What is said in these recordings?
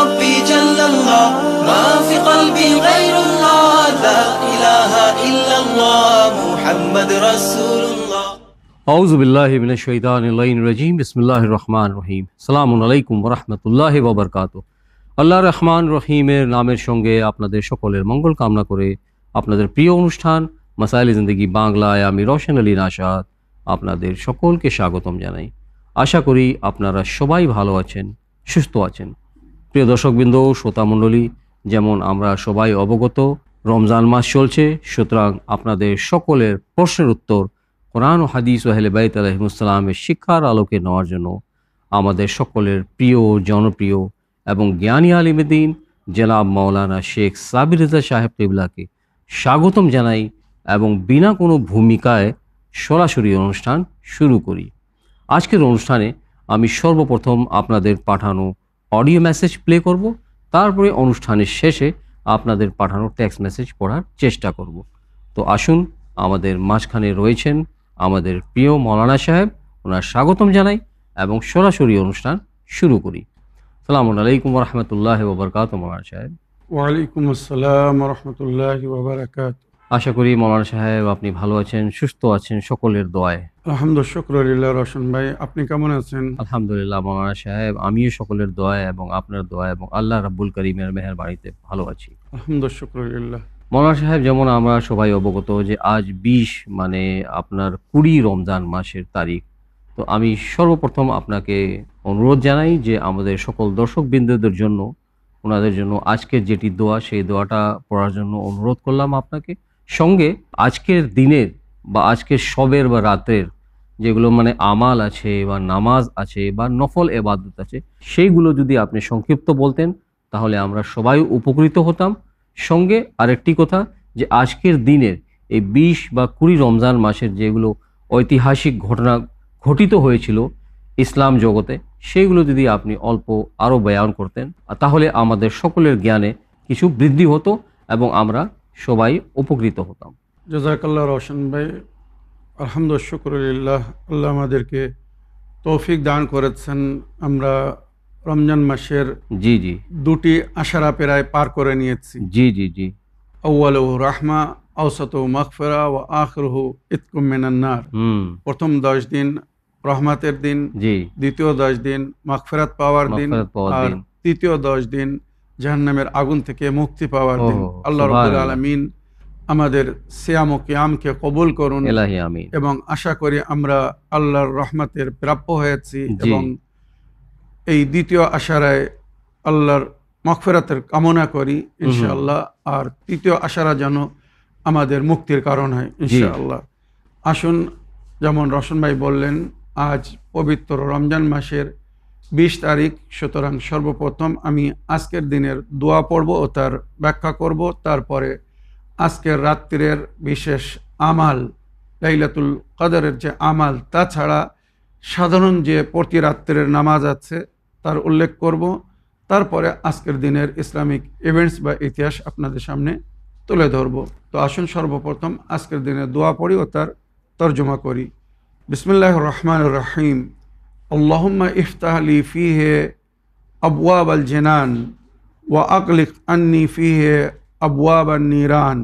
ربي جل الله ما في قلبي غير الله لا إله إلا الله محمد رسول الله আউযু বিল্লাহি মিনাশ শাইতানির রাজিম বিসমিল্লাহির রহমানির রহিম আসসালামু আলাইকুম ওয়া রাহমাতুল্লাহি ওয়া বারাকাতুহু। আল্লাহর রহমান রহিমের নামের সঙ্গে আপনাদের সকলের মঙ্গল কামনা করে আপনাদের প্রিয় অনুষ্ঠান মাসাইল জিন্দেগি বাংলায় আমি রওশন আলী নাশাদ আপনাদের সকলকে স্বাগতম জানাই। আশা করি আপনারা সবাই ভালো আছেন, সুস্থ আছেন। প্রিয় দর্শকবৃন্দ, শ্রোতামণ্ডলী, যেমন আমরা সবাই অবগত রমজান মাস চলছে, সুতরাং আপনাদের সকলের প্রশ্নের উত্তর কোরআন ও হাদিস ও আহলে বাইত আলাইহিমুসসালামের শিক্ষার আলোকে নেওয়ার জন্য আমাদের সকলের প্রিয়, জনপ্রিয় এবং জ্ঞানী আলিমে দ্বীন জনাব মাওলানা শেখ সাবির রেজা সাহেব কিবলাকে স্বাগতম জানাই এবং বিনা কোনো ভূমিকায় সরাসরি অনুষ্ঠান শুরু করি। আজকের অনুষ্ঠানে আমি সর্বপ্রথম আপনাদের পাঠানো অডিও মেসেজ প্লে করব, তারপরে অনুষ্ঠানের শেষে আপনাদের পাঠানো টেক্সট মেসেজ পড়ার চেষ্টা করব। তো আসুন, আমাদের মাঝখানে রয়েছেন আমাদের প্রিয় মৌলানা সাহেব, ওনার স্বাগতম জানাই এবং সরাসরি অনুষ্ঠান শুরু করি। আসসালামু আলাইকুম ওয়া রাহমাতুল্লাহি ওয়া বারাকাতুহু। মৌলানা সাহেব। ওয়ালাইকুম আসসালাম ওয়া রাহমাতুল্লাহি ওয়া বারাকাতুহু। আশা করি মৌলানা সাহেব আপনি ভালো আছেন, সুস্থ আছেন সকলের দোয়ায়। আলহামদুলিল্লাহ, শুকরিয়া রওশন ভাই, আপনি কেমন আছেন? আলহামদুলিল্লাহ মৌলানা সাহেব, আমিও সকলের দোয়ায় এবং আপনার দোয়ায় এবং আল্লাহ রাব্বুল কারীমের মেহেরবানিতে ভালো আছি। আলহামদুলিল্লাহ, শুকরিয়া। মৌলানা সাহেব, যেমন আমরা সবাই অবগত যে আজ 20 মানে আপনার 20 রমজান মাসের তারিখ। তো আমি সর্বপ্রথম আপনাকে অনুরোধ জানাই যে আমাদের সকল দর্শকবৃন্দদের জন্য, ওনাদের জন্য আজকের যেটি দোয়া, সেই দোয়াটা পড়ার জন্য অনুরোধ করলাম আপনাকে। সঙ্গে আজকের দিনের বা আজকের সবের বা রাতের যেগুলো মানে আমাল আছে বা নামাজ আছে বা নফল এবাদত আছে, সেইগুলো যদি আপনি সংক্ষিপ্ত বলতেন তাহলে আমরা সবাই উপকৃত হতাম। সঙ্গে আরেকটি কথা, যে আজকের দিনের এই 20 বা 20 রমজান মাসের যেগুলো ঐতিহাসিক ঘটনা ঘটিত হয়েছিল ইসলাম জগতে, সেইগুলো যদি আপনি অল্প আরও বয়ান করতেন তাহলে আমাদের সকলের জ্ঞানে কিছু বৃদ্ধি হতো এবং আমরা সবাই উপকৃত হতাম। জাযাকাল্লাহ রওশন ভাই, আলহামদুলিল্লাহ, শুকরিয়া। আল্লাহ আমাদেরকে তৌফিক দান করেছেন। আমরা রমজান মাসের জি জি দুটি আশারা প্রায় পার করে নিয়েছি। জি জি জি আউয়ালুহু রাহমা, আওসাতুহু মাগফিরা ওয়া আখিরুহু ইতকুম মিনান নার। প্রথম 10 দিন রহমতের দিন, জি, দ্বিতীয় 10 দিন মাগফিরাত পাওয়ার দিন, আর তৃতীয় 10 দিন জাহান্নামের আগুন থেকে মুক্তি পাওয়ার দিন। আল্লাহ রাব্বুল আলামিন আমাদের সিয়াম ও কিয়ামকে কবুল করুন ইলাহি আমিন। এবং আশা করি আমরা আল্লাহর রহমতের প্রাপ্য হয়েছি এবং এই দ্বিতীয় আশারায় আল্লাহর মাগফিরাতের কামনা করি ইনশাআল্লাহ। আর তৃতীয় আশারা যেন আমাদের মুক্তির কারণ হয় ইনশাআল্লাহ। আসুন, যেমন রওশন ভাই বললেন, আজ পবিত্র রমজান মাসের 20 তারিখ। সুতরাং সর্বপ্রথম আমি আজকের দিনের দোয়া পড়ব ও তার ব্যাখ্যা করব। তারপরে আজকের রাত্রির বিশেষ আমাল, লাইলাতুল কদরের যে আমাল, তাছাড়া সাধারণ যে প্রতি রাত্রের নামাজ আছে তার উল্লেখ করব। তারপরে আজকের দিনের ইসলামিক ইভেন্টস বা ইতিহাস আপনাদের সামনে তুলে ধরব। তো আসুন সর্বপ্রথম আজকের দিনের দোয়া পড়ি ও তার তর্জমা করি। বিসমিল্লাহির রহমানির রহিম। আল্লাহুম্মা ইফতাহ লি ফীহি আবওয়াবাল জিনান ওয়া আগলিক আন্নি ফীহি আবওয়াবান নিরান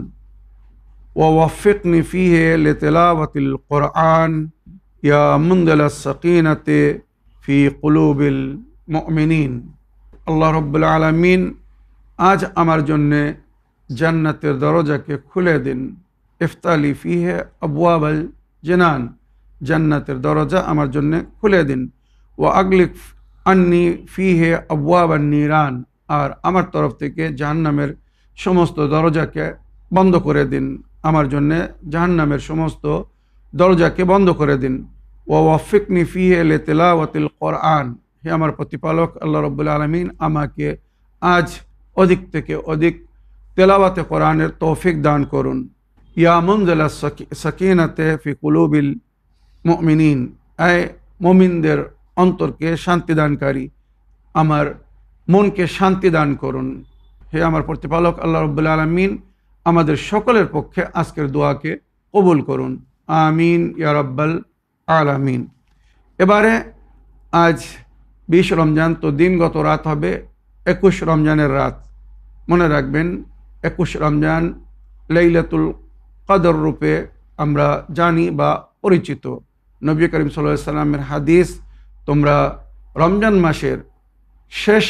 ওয়া ওয়াফিকনি ফীহি লিতিলাওয়াতিল কুরআন ইয়া মুনজিলাস সাকিনাতি ফি কুলুবিল মুমিনিন। আল্লাহ রাব্বুল আলামিন আজ আমার জন্যে জান্নাতের দরজাকে খুলে দিন। ইফতাহ লি ফীহি আবওয়াবাল জিনান, জান্নাতের দরজা আমার জন্য খুলে দিন। ওয়া আগলিক আন্নি ফীহি আবওয়াবান নিরান, আর আমার তরফ থেকে জাহান্নামের সমস্ত দরজাকে বন্ধ করে দিন। আমার জন্য জাহান্নামের সমস্ত দরজাকে বন্ধ করে দিন। ওয়া ওয়াফিকনি ফীহি লিতিলাওয়াতিল কুরআন, হে আমার প্রতিপালক আল্লাহ রাব্বুল আলামিন আমাকে আজ অধিক থেকে অধিক তেলাওয়াতে কোরআনের তৌফিক দান করুন। ইয়া মুনজিলাস সাকিনাতে ফি কুলুবিল মুমিনিন, আয় মুমিনদের অন্তরকে শান্তি দানকারী, আমার মনকে শান্তি দান করুন। হে আমার প্রতিপালক আল্লাহ রাব্বুল আলামিন আমাদের সকলের পক্ষে আজকের দোয়াকে কবুল করুন। আমিন ইয়া রাব্বাল আলামিন। এবারে আজ 20 রমজান, তো দিনগত রাত হবে 21 রমজানের রাত। মনে রাখবেন 21 রমজান লাইলাতুল কদর রূপে আমরা জানি বা পরিচিত। নবী করিম সাল্লাল্লাহু আলাইহি সাল্লামের হাদিস, তোমরা রমজান মাসের শেষ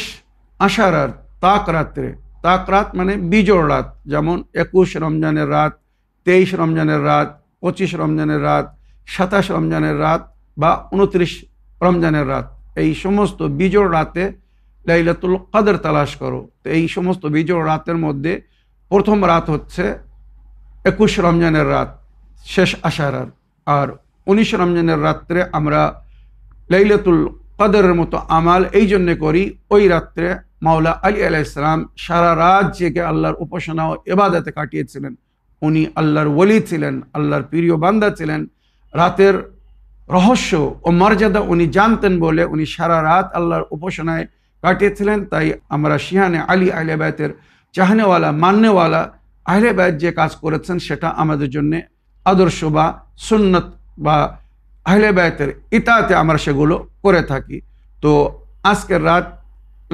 আশারার তাক রাত্রে, তাক রাত মানে বিজোড় রাত, যেমন 21 রমজানের রাত, 23 রমজানের রাত, 25 রমজানের রাত, 27 রমজানের রাত বা 29 রমজানের রাত, এই সমস্ত বিজোড় রাতে লাইলাতুল কদর তালাশ করো। তো এই সমস্ত বিজোড় রাতের মধ্যে প্রথম রাত হচ্ছে 21 রমজানের রাত, শেষ আশারার। আর 19 রমজানের রাত্রে আমরা লাইলাতুল কদরের মতো আমাল এই জন্যে করি, ওই রাত্রে মাওলা আলী আলাইহিস সালাম সারা রাত জেগে আল্লাহর উপাসনা ও ইবাদতে কাটিয়েছিলেন। উনি আল্লাহর ওলি ছিলেন, আল্লাহর প্রিয় বান্দা ছিলেন। রাতের রহস্য ও মর্যাদা উনি জানতেন বলে উনি সারা রাত আল্লাহর উপাসনায় কাটিয়েছিলেন। তাই আমরা শিহানে আলী আহলে বাইতের চাহনেওয়ালা, মাননেওয়ালা আহলে বাইত যে কাজ করেছেন সেটা আমাদের জন্য আদর্শ বা সুন্নত বা আহলে বাইতের ইতাতে আমরা সেগুলো করে থাকি। তো আজকের রাত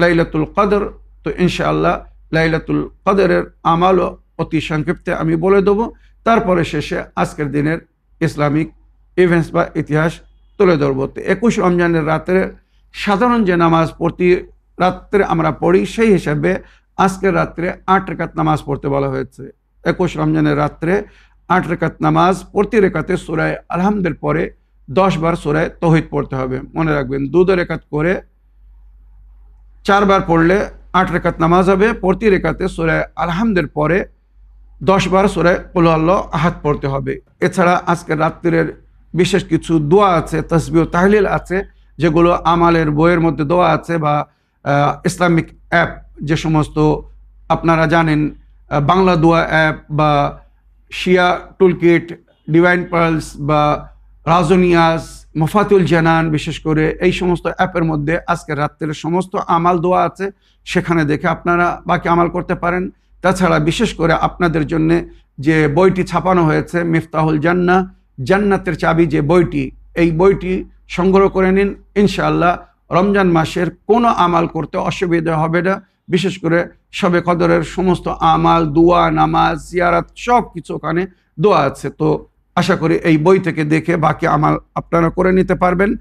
লাইলাতুল কদর, তো ইনশাআল্লাহ লাইলাতুল কদরের আমালও অতি সংক্ষিপ্তে আমি বলে দেবো, তারপরে শেষে আজকের দিনের ইসলামিক ইভেন্টস বা ইতিহাস তুলে ধরবো। তো 21 রমজানের রাত্রে সাধারণ যে নামাজ প্রতি রাত্রে আমরা পড়ি, সেই হিসাবে আজকের রাত্রে 8 রাকাত নামাজ পড়তে বলা হয়েছে। 21 রমজানের রাত্রে 8 রাকাত নামাজ, প্রতি রেখাতে সূরা আলহামদের পরে 10 বার সূরা তাওহীদ পড়তে হবে। মনে রাখবেন 2 রেখাত করে 4 বার পড়লে 8 রেখাত নামাজ হবে। প্রতি রেখাতে সূরা আলহামদের পরে 10 বার সূরা কুল আল্লাহু আহাদ পড়তে হবে। এছাড়া আজকের রাত্রির বিশেষ কিছু দোয়া আছে, তাসবিহ ও তাহলিল আছে, যেগুলো আমালের বইয়ের মধ্যে দোয়া আছে বা ইসলামিক অ্যাপ যে সমস্ত আপনারা জানেন, বাংলা দোয়া অ্যাপ বা শিয়া টুলকিট, ডিভাইন পার্লস বা রাজনিয়াস, মুফাতুল জানান, বিশেষ করে এই সমস্ত অ্যাপের মধ্যে আজকের রাত্রের সমস্ত আমাল দোয়া আছে, সেখানে দেখে আপনারা বাকি আমাল করতে পারেন। তাছাড়া বিশেষ করে আপনাদের জন্য যে বইটি ছাপানো হয়েছে, মিফতাহুল জান্নাহ, জান্নাতের চাবি যে বইটি, এই বইটি সংগ্রহ করে নিন। ইনশাআল্লাহ রমজান মাসের কোনো আমাল করতে অসুবিধা হবে না। বিশেষ করে শবে কদরের সমস্ত আমাল, দোয়া, নামাজ, জিয়ারত সব কিছু ওখানে দোয়া আছে। তো আশা করি এই বই থেকে দেখে বাকি আমাল আপনারা করে নিতে পারবেন।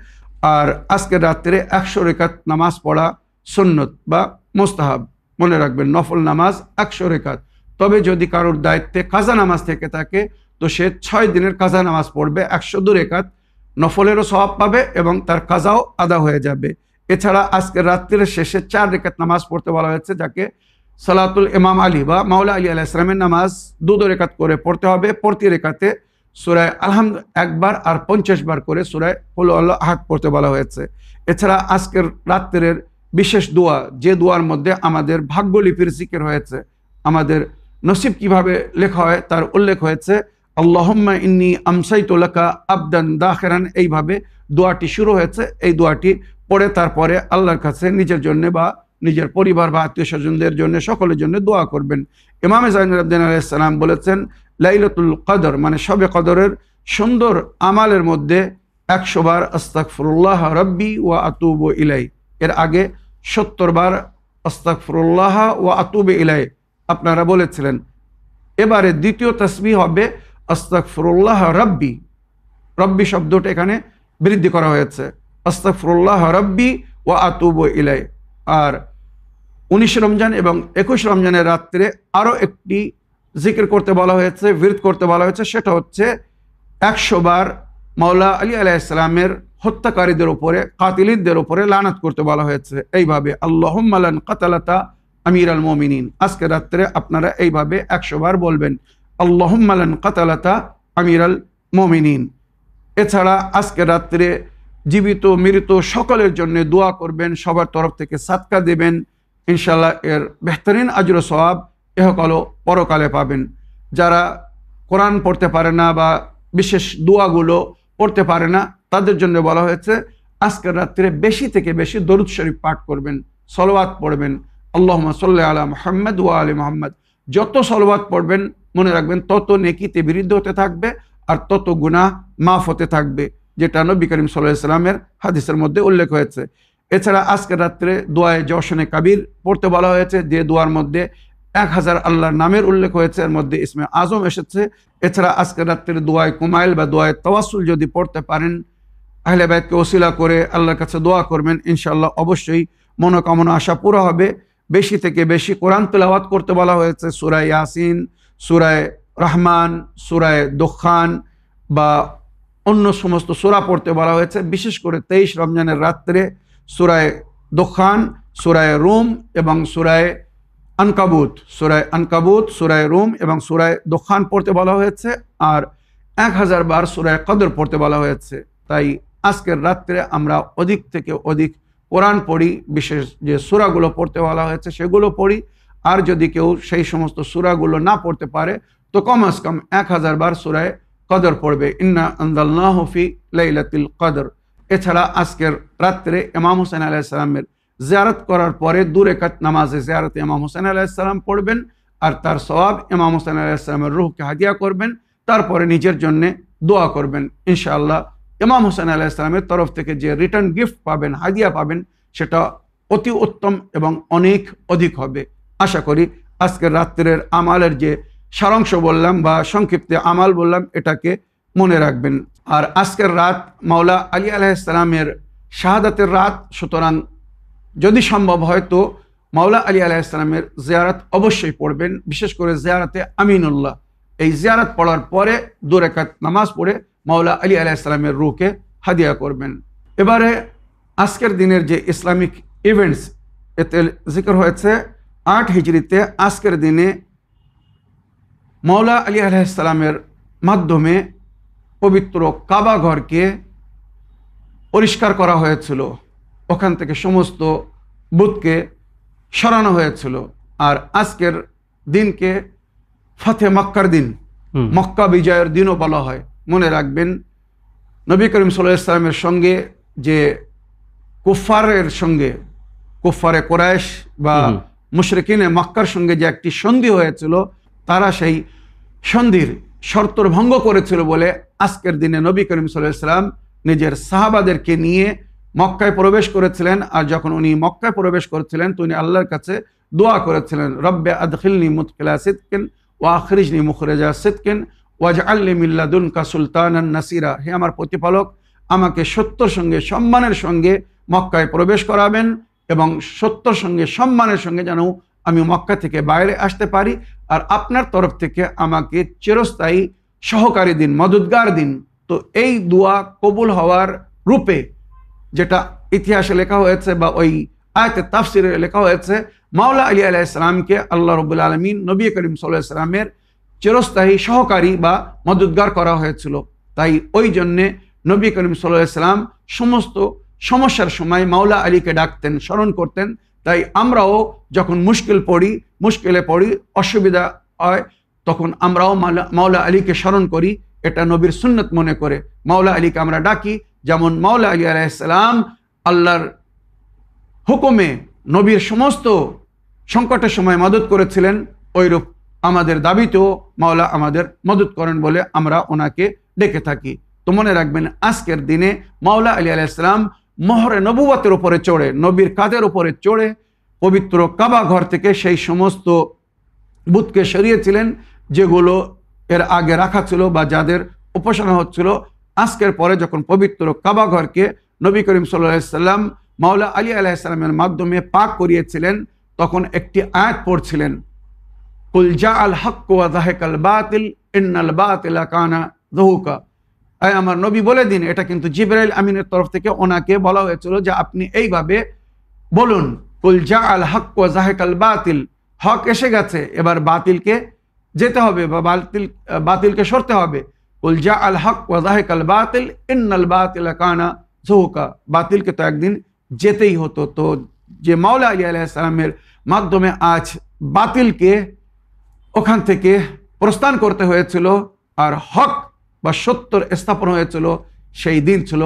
আর আজকের রাত্রে 100 রেখাত নামাজ পড়া সুন্নত বা মুস্তাহাব। মনে রাখবেন নফল নামাজ 100 রেখাত। তবে যদি কারোর দায়িত্বে কাজা নামাজ থেকে থাকে, তো সে 6 দিনের কাজা নামাজ পড়বে, 102 রেখাত নফলেরও সওয়াব পাবে এবং তার কাজাও আদা হয়ে যাবে। এছাড়া আজকের রাত্রির শেষে 4 রেখাত নামাজ পড়তে বলা হয়েছে, যাকে সালাতুল ইমাম আলী বা মাওলা আলী আলাইহিস সালামের নামাজ 2 রেখাত করে পড়তে হবে। প্রতি রেখাতে সূরা আলহামদ 1 বার আর 50 বার করে সূরা কুল আল্লাহু আহাদ পড়তে বলা হয়েছে। এছাড়া আজকের রাত্রের বিশেষ দোয়া, যে দোয়ার মধ্যে আমাদের ভাগ্যলিপির জিকির হয়েছে, আমাদের নসিব কিভাবে লেখা হয় তার উল্লেখ হয়েছে। আল্লাহুম্মা ইন্নী আমসাইতু লাকা আবদান দাখিরান, এইভাবে দোয়াটি শুরু হয়েছে। এই দোয়াটি পড়ে তারপরে আল্লাহর কাছে নিজের জন্য বা নিজের পরিবার বা আত্মীয় স্বজনদের জন্য, সকলের জন্য দোয়া করবেন। ইমাম যায়নুল আবদিন আলাইহিস সালাম বলেছেন, লাইলাতুল কদর মানে শবে কদরের সুন্দর আমালের মধ্যে 100 বার আস্তাগফিরুল্লাহ রাব্বি ওয়া আতুবু ইলাই, এর আগে 70 বার আস্তাগফিরুল্লাহ ওয়া আতুবু ইলাই আপনারা বলেছিলেন। এবারে দ্বিতীয় তাসবিহ হবে আস্তাগফিরুল্লাহ রাব্বি। রব্বি শব্দটা এখানে বৃদ্ধি করা হয়েছে, আস্তাগফিরুল্লাহ রাব্বি ওয়া আতুবু ইলাই। আর 19 রমজান এবং 21 রমজানের রাত্রে আরও একটি জিকির করতে বলা হয়েছে, বিরত করতে বলা হয়েছে, সেটা হচ্ছে 100 বার মাওলা আলী আলাইহিস সালামের হত্যাকারীদের উপরে, কাতিলদের উপরে লানাত করতে বলা হয়েছে। এইভাবে আল্লাহুম্মা লান কাতালাতা আমিরাল মুমিনিন, আজকে রাত্রে আপনারা এইভাবে 100 বার বলবেন, আল্লাহুম্মা লান কাতালাতা আমিরাল মুমিনিন। এছাড়া আজকে রাত্রে জীবিত মৃত সকলের জন্য দোয়া করবেন, সবার তরফ থেকে সাদকা দেবেন। ইনশাআল্লাহ এর বেহতরিন আজর ও সওয়াব ইহকাল ও পরকালে পাবেন। যারা কোরআন পড়তে পারে না বা বিশেষ দোয়াগুলো পড়তে পারে না, তাদের জন্য বলা হয়েছে আজকের রাত্রে বেশি থেকে বেশি দরুদ শরীফ পাঠ করবেন, সলাওয়াত পড়বেন। আল্লাহুম্মা সাল্লি আলা মুহাম্মদ ওয়া আলি মুহাম্মদ। যত সলাওয়াত পড়বেন মনে রাখবেন তত নেকিতে বৃদ্ধি হতে থাকবে আর তত গুনাহ মাফ হতে থাকবে, যেটা নবী করিম সাল্লাল্লাহু আলাইহি ওয়াসাল্লামের হাদিসের মধ্যে উল্লেখ হয়েছে। এছাড়া আজকের রাত্রে দোয়ায়ে জওশনে কাবির পড়তে বলা হয়েছে, যে দোয়ার মধ্যে 1000 আল্লাহর নামের উল্লেখ হয়েছে, এর মধ্যে ইসমে আজম এসেছে। এছাড়া আজকের রাত্রে দোয়ায়ে কুমাইল বা দোয়ায়ে তাওয়াসসুল যদি পড়তে পারেন, আহলে বাইতকে ওসিলা করে আল্লাহর কাছে দোয়া করবেন, ইনশাআল্লাহ অবশ্যই মনোকামনা আশা পুরো হবে। বেশি থেকে বেশি কোরআন তেলাওয়াত করতে বলা হয়েছে, সূরা ইয়াসিন, সূরা রহমান, সূরা দুখান বা অন্য সমস্ত সূরা পড়তে বলা হয়েছে। বিশেষ করে 23 রমজানের রাত্রে সূরা দুখান, সূরা রুম এবং সূরা আনকাবুত, সূরা রুম এবং সূরা দুখান পড়তে বলা হয়েছে, আর 1000 বার সূরা কদর পড়তে বলা হয়েছে। তাই আজকের রাত্রে আমরা অধিক থেকে অধিক কোরআন পড়ি, বিশেষ যে সূরাগুলো পড়তে বলা হয়েছে সেগুলো পড়ি। আর যদি কেউ সেই সমস্ত সূরাগুলো না পড়তে পারে তো কমস কম 1000 বার সূরা কদর পড়বে, ইন্না আনজালনাহু ফি লাইলাতুল কদর। এছাড়া আজকের রাত্রে ইমাম হোসেন আলাইহিস সালামের জিয়ারত করার পরে 2 রাকাত নামাজে জিয়ারতে ইমাম হোসেন আলাইহিস সালাম পড়বেন, আর তার সওয়াব ইমাম হোসেন আলাইহিস সালামের রূহকে হাদিয়া করবেন। তারপরে নিজের জন্য দোয়া করবেন। ইনশাআল্লাহ ইমাম হোসেন আলাইহিস সালামের তরফ থেকে যে রিটার্ন গিফট পাবেন, হাদিয়া পাবেন, সেটা অতি উত্তম এবং অনেক অধিক হবে। আশা করি আজকের রাত্রের আমালের যে সারাংশ বললাম বা সংক্ষিপ্তে আমাল বললাম, এটাকে মনে রাখবেন। আর আজকের রাত মাওলা আলী আলাইহিস সালামের শাহাদাতের রাত, সুতরাং যদি সম্ভব হয় তো মাওলা আলী আলাইহিস সালামের জিয়ারত অবশ্যই পড়বেন, বিশেষ করে জিয়ারতে আমিনুল্লাহ। এই জিয়ারত পড়ার পরে 2 রাকাত নামাজ পড়ে মাওলা আলী আলাইহিস সালামের রূহকে হাদিয়া করবেন। এবারে আজকের দিনের যে ইসলামিক ইভেন্টস, এতে জিকির হয়েছে 8 হিজরিতে আজকের দিনে মাওলা আলী আলাইহিস সালামের মাধ্যমে পবিত্র কাবা ঘরকে পরিষ্কার করা হয়েছিল, ওখান থেকে সমস্ত বুতকে সরানো হয়েছিল। আর আজকের দিনকে ফাতে মক্কার দিন, মক্কা বিজয়ের দিনও বলা হয়। মনে রাখবেন, নবী করিম সাল্লাল্লাহু আলাইহি ওয়াসাল্লামের সঙ্গে যে কুফারে কুরাইশ বা মুশরিকিনে মক্কার সঙ্গে যে একটি সন্ধি হয়েছিল, তারা সেই সন্ধির শর্তর ভঙ্গ করেছিল বলে আজকের দিনে নবী করিম সাল্লাল্লাহু আলাইহি ওয়াসাল্লাম নিজের সাহাবাদেরকে নিয়ে মক্কায় প্রবেশ করেছিলেন। আর যখন উনি মক্কায় প্রবেশ করেছিলেন তো উনি আল্লাহর কাছে দোয়া করেছিলেন, রব্বে আদখিলনি মুদখিলা সিদকিন ওয়া আখরিজনি মুখরিজা সিদকিন ওয়াজআলনি মিন লাদুনকা সুলতানান নাসিরা। হে আমার প্রতিপালক, আমাকে সত্যর সঙ্গে সম্মানের সঙ্গে মক্কায় প্রবেশ করাবেন এবং সত্যর সঙ্গে সম্মানের সঙ্গে যেন আমি মক্কা থেকে বাইরে আসতে পারি, আর আপনার তরফ থেকে আমাকে চিরস্থায়ী সহকারী দিন, মদদগার দিন। তো এই দোয়া কবুল হওয়ার রূপে যেটা ইতিহাসে লেখা হয়েছে বা ওই আয়াতে তাফসিরে লেখা হয়েছে, মাওলা আলী আলাইহিস সালামকে আল্লাহ রাব্বুল আলামিন নবী করিম সাল্লাল্লাহু আলাইহি ওয়াসাল্লামের চিরস্থায়ী সহকারী বা মদদগার করা হয়েছিল। তাই ওই জন্যে নবী করিম সাল্লাল্লাহু আলাইহি ওয়াসাল্লাম সমস্ত সমস্যার সময় মাওলা আলীকে ডাকতেন, স্মরণ করতেন। তাই আমরাও যখন মুশকিলে পড়ি, অসুবিধা হয়, তখন আমরাও মাওলা আলীকে স্মরণ করি। এটা নবীর সুন্নত মনে করে মাওলা আলীকে আমরা ডাকি। যেমন মাওলা আলী আলাইহিস সালাম আল্লাহর হুকুমে নবীর সমস্ত সংকটের সময় মদত করেছিলেন, ওইরূপ আমাদের দাবিতেও মাওলা আমাদের মদত করেন বলে আমরা ওনাকে ডেকে থাকি। তো মনে রাখবেন, আজকের দিনে মাওলা আলী আলাইহিস সালাম মোহরে নবুয়তের উপরে চড়ে, নবীর কাঁধের উপরে চড়ে পবিত্র কাবা ঘর থেকে সেই সমস্ত বুতকে সরিয়েছিলেন যেগুলো এর আগে রাখা ছিল বা যাদের উপাসনা হচ্ছিল। আজকের পরে যখন পবিত্র কাবা ঘরকে নবী করিম সাল্লাল্লাহু আলাইহি ওয়াসাল্লাম মাওলা আলী আলাইহিস সালামের মাধ্যমে পাক করিয়েছিলেন, তখন একটি আয়াত পড়ছিলেন, কুল জাআল হক ওয়া যাহাকাল বাতিল ইন্নাল বাতিলা কানা যাহুকা। আমার নবী বলে দিন, এটা কিন্তু জিবরাইল আমিনের তরফ থেকে ওনাকে বলা হয়েছিল যে আপনি এইভাবে বলুন, কুল জাআল হক ওয়া যাহাকাল বাতিল, হক এসে গেছে, এবার বাতিলকে যেতে হবে বা বাতিলকে সরতে হবে। কুল জাআল হক ওয়া যাহাকাল বাতিল ইন্নাল বাতিলা কানা যাহুকা। বাতিলকে তো একদিন যেতেই হতো। তো যে মাওলা আলী আলাইহিস সালামের মাধ্যমে আজ বাতিলকে ওখান থেকে প্রস্থান করতে হয়েছিল আর হক বা সত্যর স্থাপন হয়েছিল, সেই দিন ছিল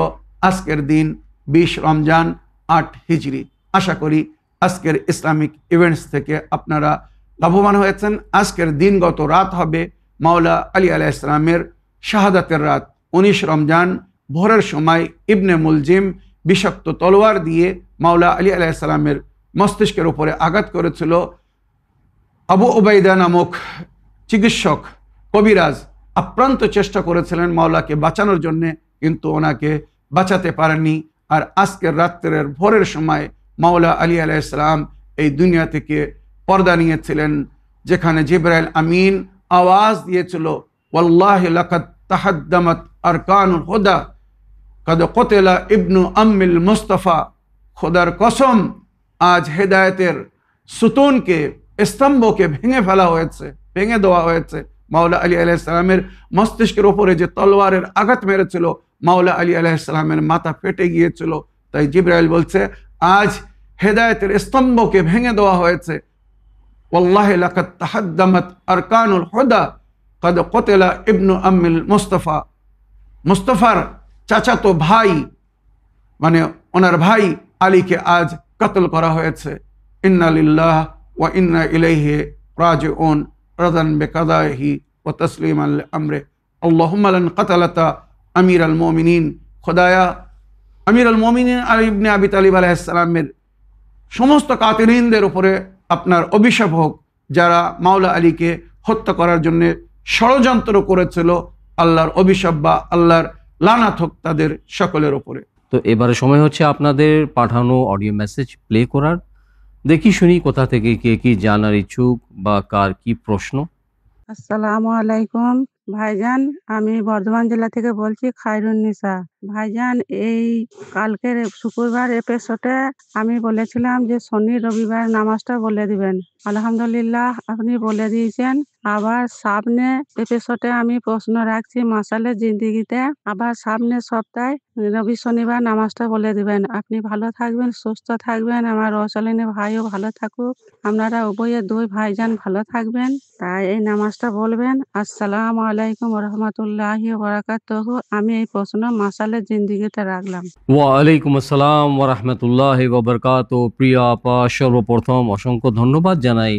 আজকের দিন 20 রমজান 8 হিজরি। আশা করি আজকের ইসলামিক ইভেন্টস থেকে আপনারা লাভবান হয়েছেন। আজকের দিনগত রাত হবে মাওলা আলী আলাইহিস সালামের শাহাদাতের রাত। 19 রমজান ভোরের সময় ইবনে মুলজিম বিষাক্ত তলোয়ার দিয়ে মাওলা আলী আলাইহিস সালামের মস্তিষ্কের উপরে আঘাত করেছিল। আবু ওবাইদা নামক চিকিৎসক কবিরাজ আপ্রান্ত চেষ্টা করেছিলেন মাওলাকে বাঁচানোর জন্যে, কিন্তু ওনাকে বাঁচাতে পারেননি। আর আজকের রাত্রের ভোরের সময় মাওলা আলী আলাইহিস সালাম এই দুনিয়া থেকে পর্দা নিয়েছিলেন, যেখানে জিবরাইল আমিন আওয়াজ দিয়েছিল, ওয়াল্লাহি লাকাদ তাহাদ্দামাত আরকানুল হুদা কাদ কতিলা ইবনু আম্মিল মুস্তাফা। খোদার কসম, আজ হেদায়েতের সুতুনকে, স্তম্ভকে ভেঙে ফেলা হয়েছে, ভেঙে দেওয়া হয়েছে। মাওলা আলী আলাইহিস সালামের মস্তিষ্কের উপরে যে তলোয়ারের আঘাত মেরেছিল, মাওলা আলী আলাইহিস সালামের মাথা ফেটে গিয়েছিল। তাই জিবরাইল বলছে, আজ হেদায়েতের স্তম্ভকে ভেঙে দেওয়া হয়েছে। ওয়াল্লাহি লাকাদ তাহাদ্দামাত আরকানুল হুদা কাদ কতিলা ইবনু আম্মিল মুস্তাফা। মুস্তাফার চাচাতো ভাই, মানে ওনার ভাই আলীকে আজ কতল করা হয়েছে। ইন্না লিল্লাহ ওয়া ইন্না ইলাইহি রাজিউন, রাদান বিকাদাহি ওয়া তাসলিমান লিআমরি। আল্লাহুম্মা লান কাতালাতা আমিরাল মুমিনিন। খোদায়া, আমিরাল মুমিনিন আলী ইবনে আবি তালিব আলাইহিস সালামের সমস্ত কাতিরিনদের উপরে আপনার অভিশাপ হোক, যারা মাওলা আলীকে হত্যা করার জন্য ষড়যন্ত্র করেছিল। আল্লাহর অভিশাপ বা আল্লাহর লানাত হোক তাদের সকলের উপরে। তো এবারে সময় হচ্ছে আপনাদের পাঠানো অডিও মেসেজ প্লে করার। দেখি শুনি কোথা থেকে কে কি জানার ইচ্ছুক বা কার কি প্রশ্ন। আসসালামু আলাইকুম ভাইজান, আমি বর্ধমান জেলা থেকে বলছি, খায়রুন্নিসা। ভাইজান, এই কালকের শুক্রবার এপিসোডে আমি বলেছিলাম যে শনি রবিবার নামাজটা বলে দিবেন। আলহামদুলিল্লাহ আপনি বলে দিয়েছেন। আবার সামনে এপিসোডে আমি প্রশ্ন রাখছি মাসালে জিন্দিগিতে, আবার সামনের সপ্তাহে রবি শনিবার নামাজটা বলে দিবেন। আপনি ভালো থাকবেন, সুস্থ থাকবেন, আমার রসলিনী ভাইও ভালো থাকুক, আপনারা উভয়ে দুই ভাইজান ভালো থাকবেন। তাই এই নামাজটা বলবেন। আসসালামু আলাইকুম রহমতুল্লাহি ওয়া বারাকাতুহু। আমি এই প্রশ্ন মাসালে জিন্দিগিতে রাখলাম। ওয়ালাইকুম আসসালাম ওয়া রাহমাতুল্লাহি ওয়া বারাকাতুহু। প্রিয় আপা, সর্বপ্রথম অসংখ্য ধন্যবাদ জানাই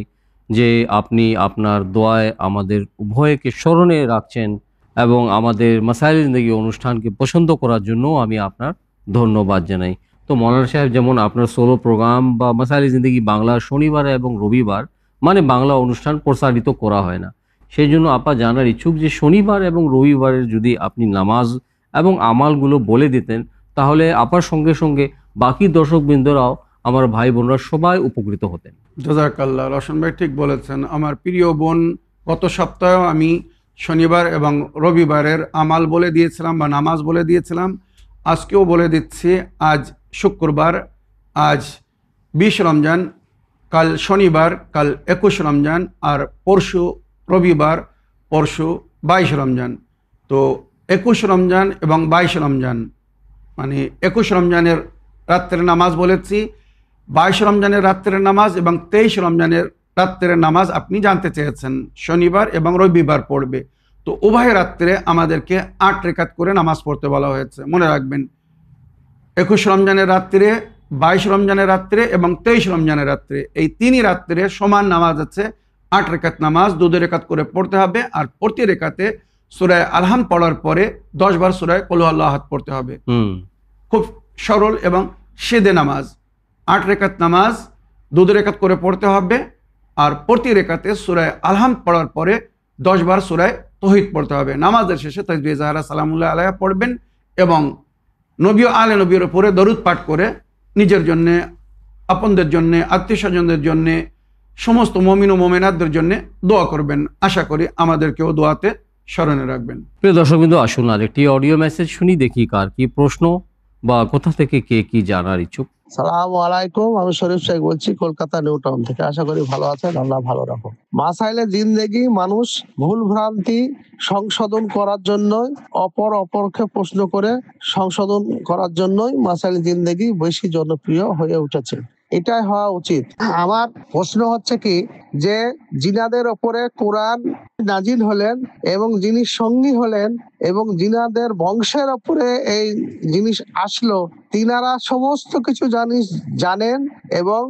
যে আপনি আপনার দোয়ায় আমাদের উভয়কে স্মরণে রাখছেন এবং আমাদের মাসাইল জিন্দেগি অনুষ্ঠানকে পছন্দ করার জন্য আমি আপনার ধন্যবাদ জানাই। তো মৌলানা সাহেব, যেমন আপনার সোলো প্রোগ্রাম বা মাসাইল জিন্দেগি বাংলা শনিবার এবং রবিবার মানে বাংলা অনুষ্ঠান প্রসারিত করা হয় না, সেই জন্য আপা জানার ইচ্ছুক যে শনিবার এবং রবিবারের যদি আপনি নামাজ এবং আমালগুলো বলে দিতেন, তাহলে আপার সঙ্গে সঙ্গে বাকি দর্শকবৃন্দরাও, আমার ভাই বোনরা সবাই উপকৃত হতেন। জাযাকাল্লাহ। রওশন ভাই ঠিক বলেছেন। আমার প্রিয় বোন, গত সপ্তাহেও আমি শনিবার এবং রবিবারের আমাল বলে দিয়েছিলাম বা নামাজ বলে দিয়েছিলাম। আজকেও বলে দিচ্ছি। আজ শুক্রবার, আজ 20 রমজান, কাল শনিবার, কাল 21 রমজান, আর পরশু রবিবার, পরশু 22 রমজান। তো 21 রমজান এবং 22 রমজান, মানে 21 রমজানের রাত্রের নামাজ বলেছি, 22 রমজানের রাত্রের নামাজ এবং 23 রমজানের রাত্রের নামাজ আপনি জানতে চেয়েছেন। শনিবার এবং রবিবার পড়বে। তো উভয় রাত্রে আমাদেরকে 8 রেকাত করে নামাজ পড়তে বলা হয়েছে। মনে রাখবেন, 21 রমজানের রাত্রে, 22 রমজানের রাত্রে এবং 23 রমজানের রাত্রে, এই 3ই রাত্রে সমান নামাজ আছে। 8 রেকাত নামাজ 2 রেকাত করে পড়তে হবে। আর প্রতি রেকাতে সূরা আলহাম পড়ার পরে 10 বার সূরা কুল হুয়াল্লাহু আহাদ পড়তে হবে। খুব সরল এবং সেদে নামাজ। 8 রেকাত নামাজ 2 রেকাত করে পড়তে হবে। আর প্রতি রেকাতে সূরা আলহাম পড়ার পরে 10 বার সূরা তৌহিদ পড়তে হবে। নামাজের শেষে তাসবিহ জাহরা সালামুল্লাহ আলাইহা পড়বেন এবং নবী ও আলে নবীর উপরে দরুদ পাঠ করে নিজের জন্যে, আপনদের জন্যে, আত্মীয় স্বজনদের জন্যে, সমস্ত মুমিন ও মুমিনাতদের জন্যে দোয়া করবেন। আশা করি আমাদেরকেও দোয়াতে স্মরণে রাখবেন। প্রিয় দর্শকবৃন্দ, আসুন আরেকটি অডিও মেসেজ শুনি, দেখি কার কি প্রশ্ন বা কোথা থেকে কে কি জানার ইচ্ছুক। সালামু আলাইকুম, আমি শরীফ শেখ বলছি কলকাতা নিউ টাউন থেকে। আশা করি ভালো আছেন, আল্লাহ ভালো রাখুন। মাসাইলে জিন্দেগি, মানুষ ভুল ভ্রান্তি সংশোধন করার জন্যই, অপরকে প্রশ্ন করে সংশোধন করার জন্যই মাসাইলে জিন্দেগি বেশি জনপ্রিয় হয়ে উঠেছে। এটাই হওয়া উচিত। আমার প্রশ্ন হচ্ছে কি, যে জিনাদের ওপরে কোরআন নাজিল হলেন এবং যিনি সঙ্গী হলেন এবং জিনাদের বংশের ওপরে এই জিনিস আসলো, তিনারা সমস্ত কিছু জানেন এবং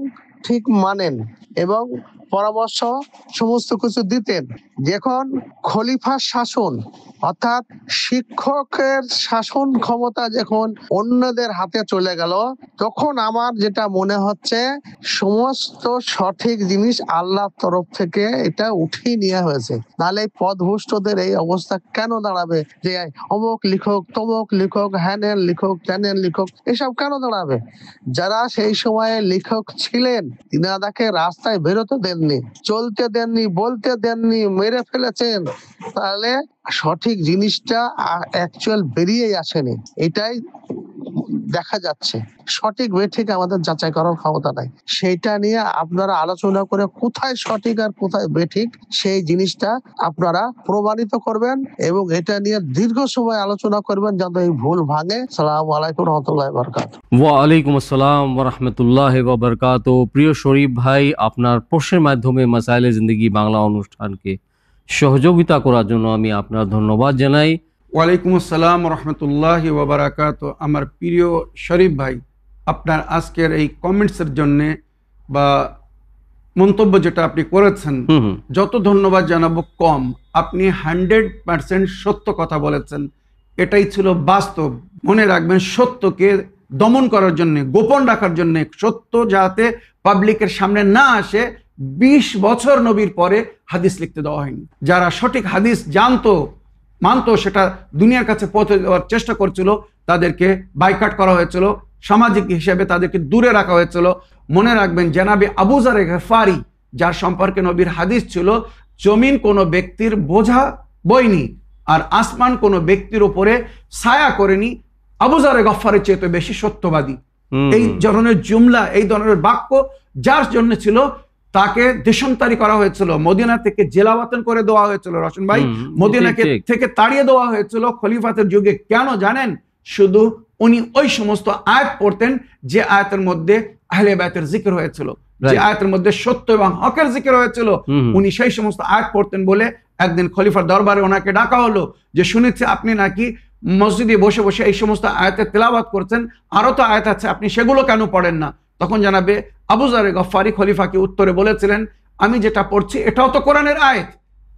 ঠিক মানেন এবং পরামর্শ সমস্ত কিছু দিতেন। যখন খলিফার শাসন অর্থাৎ শিক্ষকের শাসন ক্ষমতা যখন অন্যদের হাতে চলে গেল, তখন আমার যেটা মনে হচ্ছে সমস্ত সঠিক জিনিস আল্লাহর তরফ থেকে এটা উঠিয়ে নেওয়া হয়েছে। নাহলে এই পথভ্রষ্টদের এই অবস্থা কেন দাঁড়াবে যে অমুক লিখক তমুক লিখক হ্যানের লিখক ত্যানের লিখক, এসব কেন দাঁড়াবে? যারা সেই সময়ে লেখক ছিলেন তিনাদাকে রাস্তায় বেরোতে দেননি, চলতে দেননি, বলতে দেননি, মেরে ফেলেছেন, তাহলে সঠিক জিনিসটা অ্যাকচুয়াল বেরিয়েই আসেনি। এটাই দেখা যাচ্ছে। সঠিক বেঠিক আমাদের যাচাই করার ক্ষমতা নাই। সেইটা নিয়ে আপনারা আলোচনা করে কোথায় সঠিক আর কোথায় বেঠিক সেই জিনিসটা আপনারা প্রমাণিত করবেন এবং এটা নিয়ে দীর্ঘ সময় আলোচনা করবেন যাতে এই ভুল ভাঙে। আসসালামু আলাইকুম রহমতুল্লাহি ওয়া বারাকাতুহু। ওয়ালাইকুম আসসালাম ওয়া রাহমাতুল্লাহি ওয়া বারাকাতুহু। প্রিয় শরীফ ভাই, আপনার প্রশ্নের মাধ্যমে মাসাইলে জিন্দেগি বাংলা অনুষ্ঠানকে সহযোগিতা করার জন্য আমি আপনার ধন্যবাদ জানাই। ওয়ালাইকুম আসসালাম রহমতুল্লাহি ওয়া বারাকাতুহু। আমার প্রিয় শরীফ ভাই, আপনার আজকের এই কমেন্টসের জন্য বা মন্তব্য যেটা আপনি করেছেন, যত ধন্যবাদ জানাবো কম। আপনি 100% সত্য কথা বলেছেন, এটাই ছিল বাস্তব। মনে রাখবেন, সত্যকে দমন করার জন্য, গোপন রাখার জন্য, সত্য যাতে পাবলিকের সামনে না আসে, 20 বছর নবীর পরে হাদিস লিখতে দেওয়া হয়নি। যারা সঠিক হাদিস জানতো মানতো, সেটা দুনিয়ার কাছে পৌঁছে দেওয়ার চেষ্টা করছিল, তাদেরকে বাইকাট করা হয়েছিল, সামাজিক হিসেবে তাদেরকে দূরে রাখা হয়েছিল। মনে রাখবেন, জনাবে আবু যার গফারি, যার সম্পর্কে নবীর হাদিস ছিল, জমিন কোনো ব্যক্তির বোঝা বইনি আর আসমান কোনো ব্যক্তির উপরে ছায়া করেনি, আবু যার গফারের চেয়ে বেশি সত্যবাদী। এই ধরনের জুমলা, এই ধরনের বাক্য যার জন্য ছিল, তাকে দেশান্তরী করা হয়েছিল, মদিনা থেকে জেলাওয়াতন করে দেওয়া হয়েছিল। রশন ভাই, মদিনাকে থেকে তাড়িয়ে দেওয়া হয়েছিল খলিফাতের যুগে। কেন জানেন? শুধু উনি ওই সমস্ত আয়াত পড়তেন যে আয়াতের মধ্যে আহলে বায়তের জিকির হয়েছিল, যে আয়াতের মধ্যে সত্য এবং হকের জিকির হয়েছিল, উনি সেই সমস্ত আয়াত পড়তেন বলে একদিন খলিফার দরবারে ওনাকে ডাকা হলো যে শুনেছি আপনি নাকি মসজিদে বসে বসে এই সমস্ত আয়াতের তেলাওয়াত করছেন, আরো তো আয়াত আছে, আপনি সেগুলো কেন পড়েন না? তখন জানাবে আবু যার গফারি খলিফাকে উত্তরে বলেছিলেন, আমি যেটা পড়ছি এটাও তো কোরআনের আয়াত।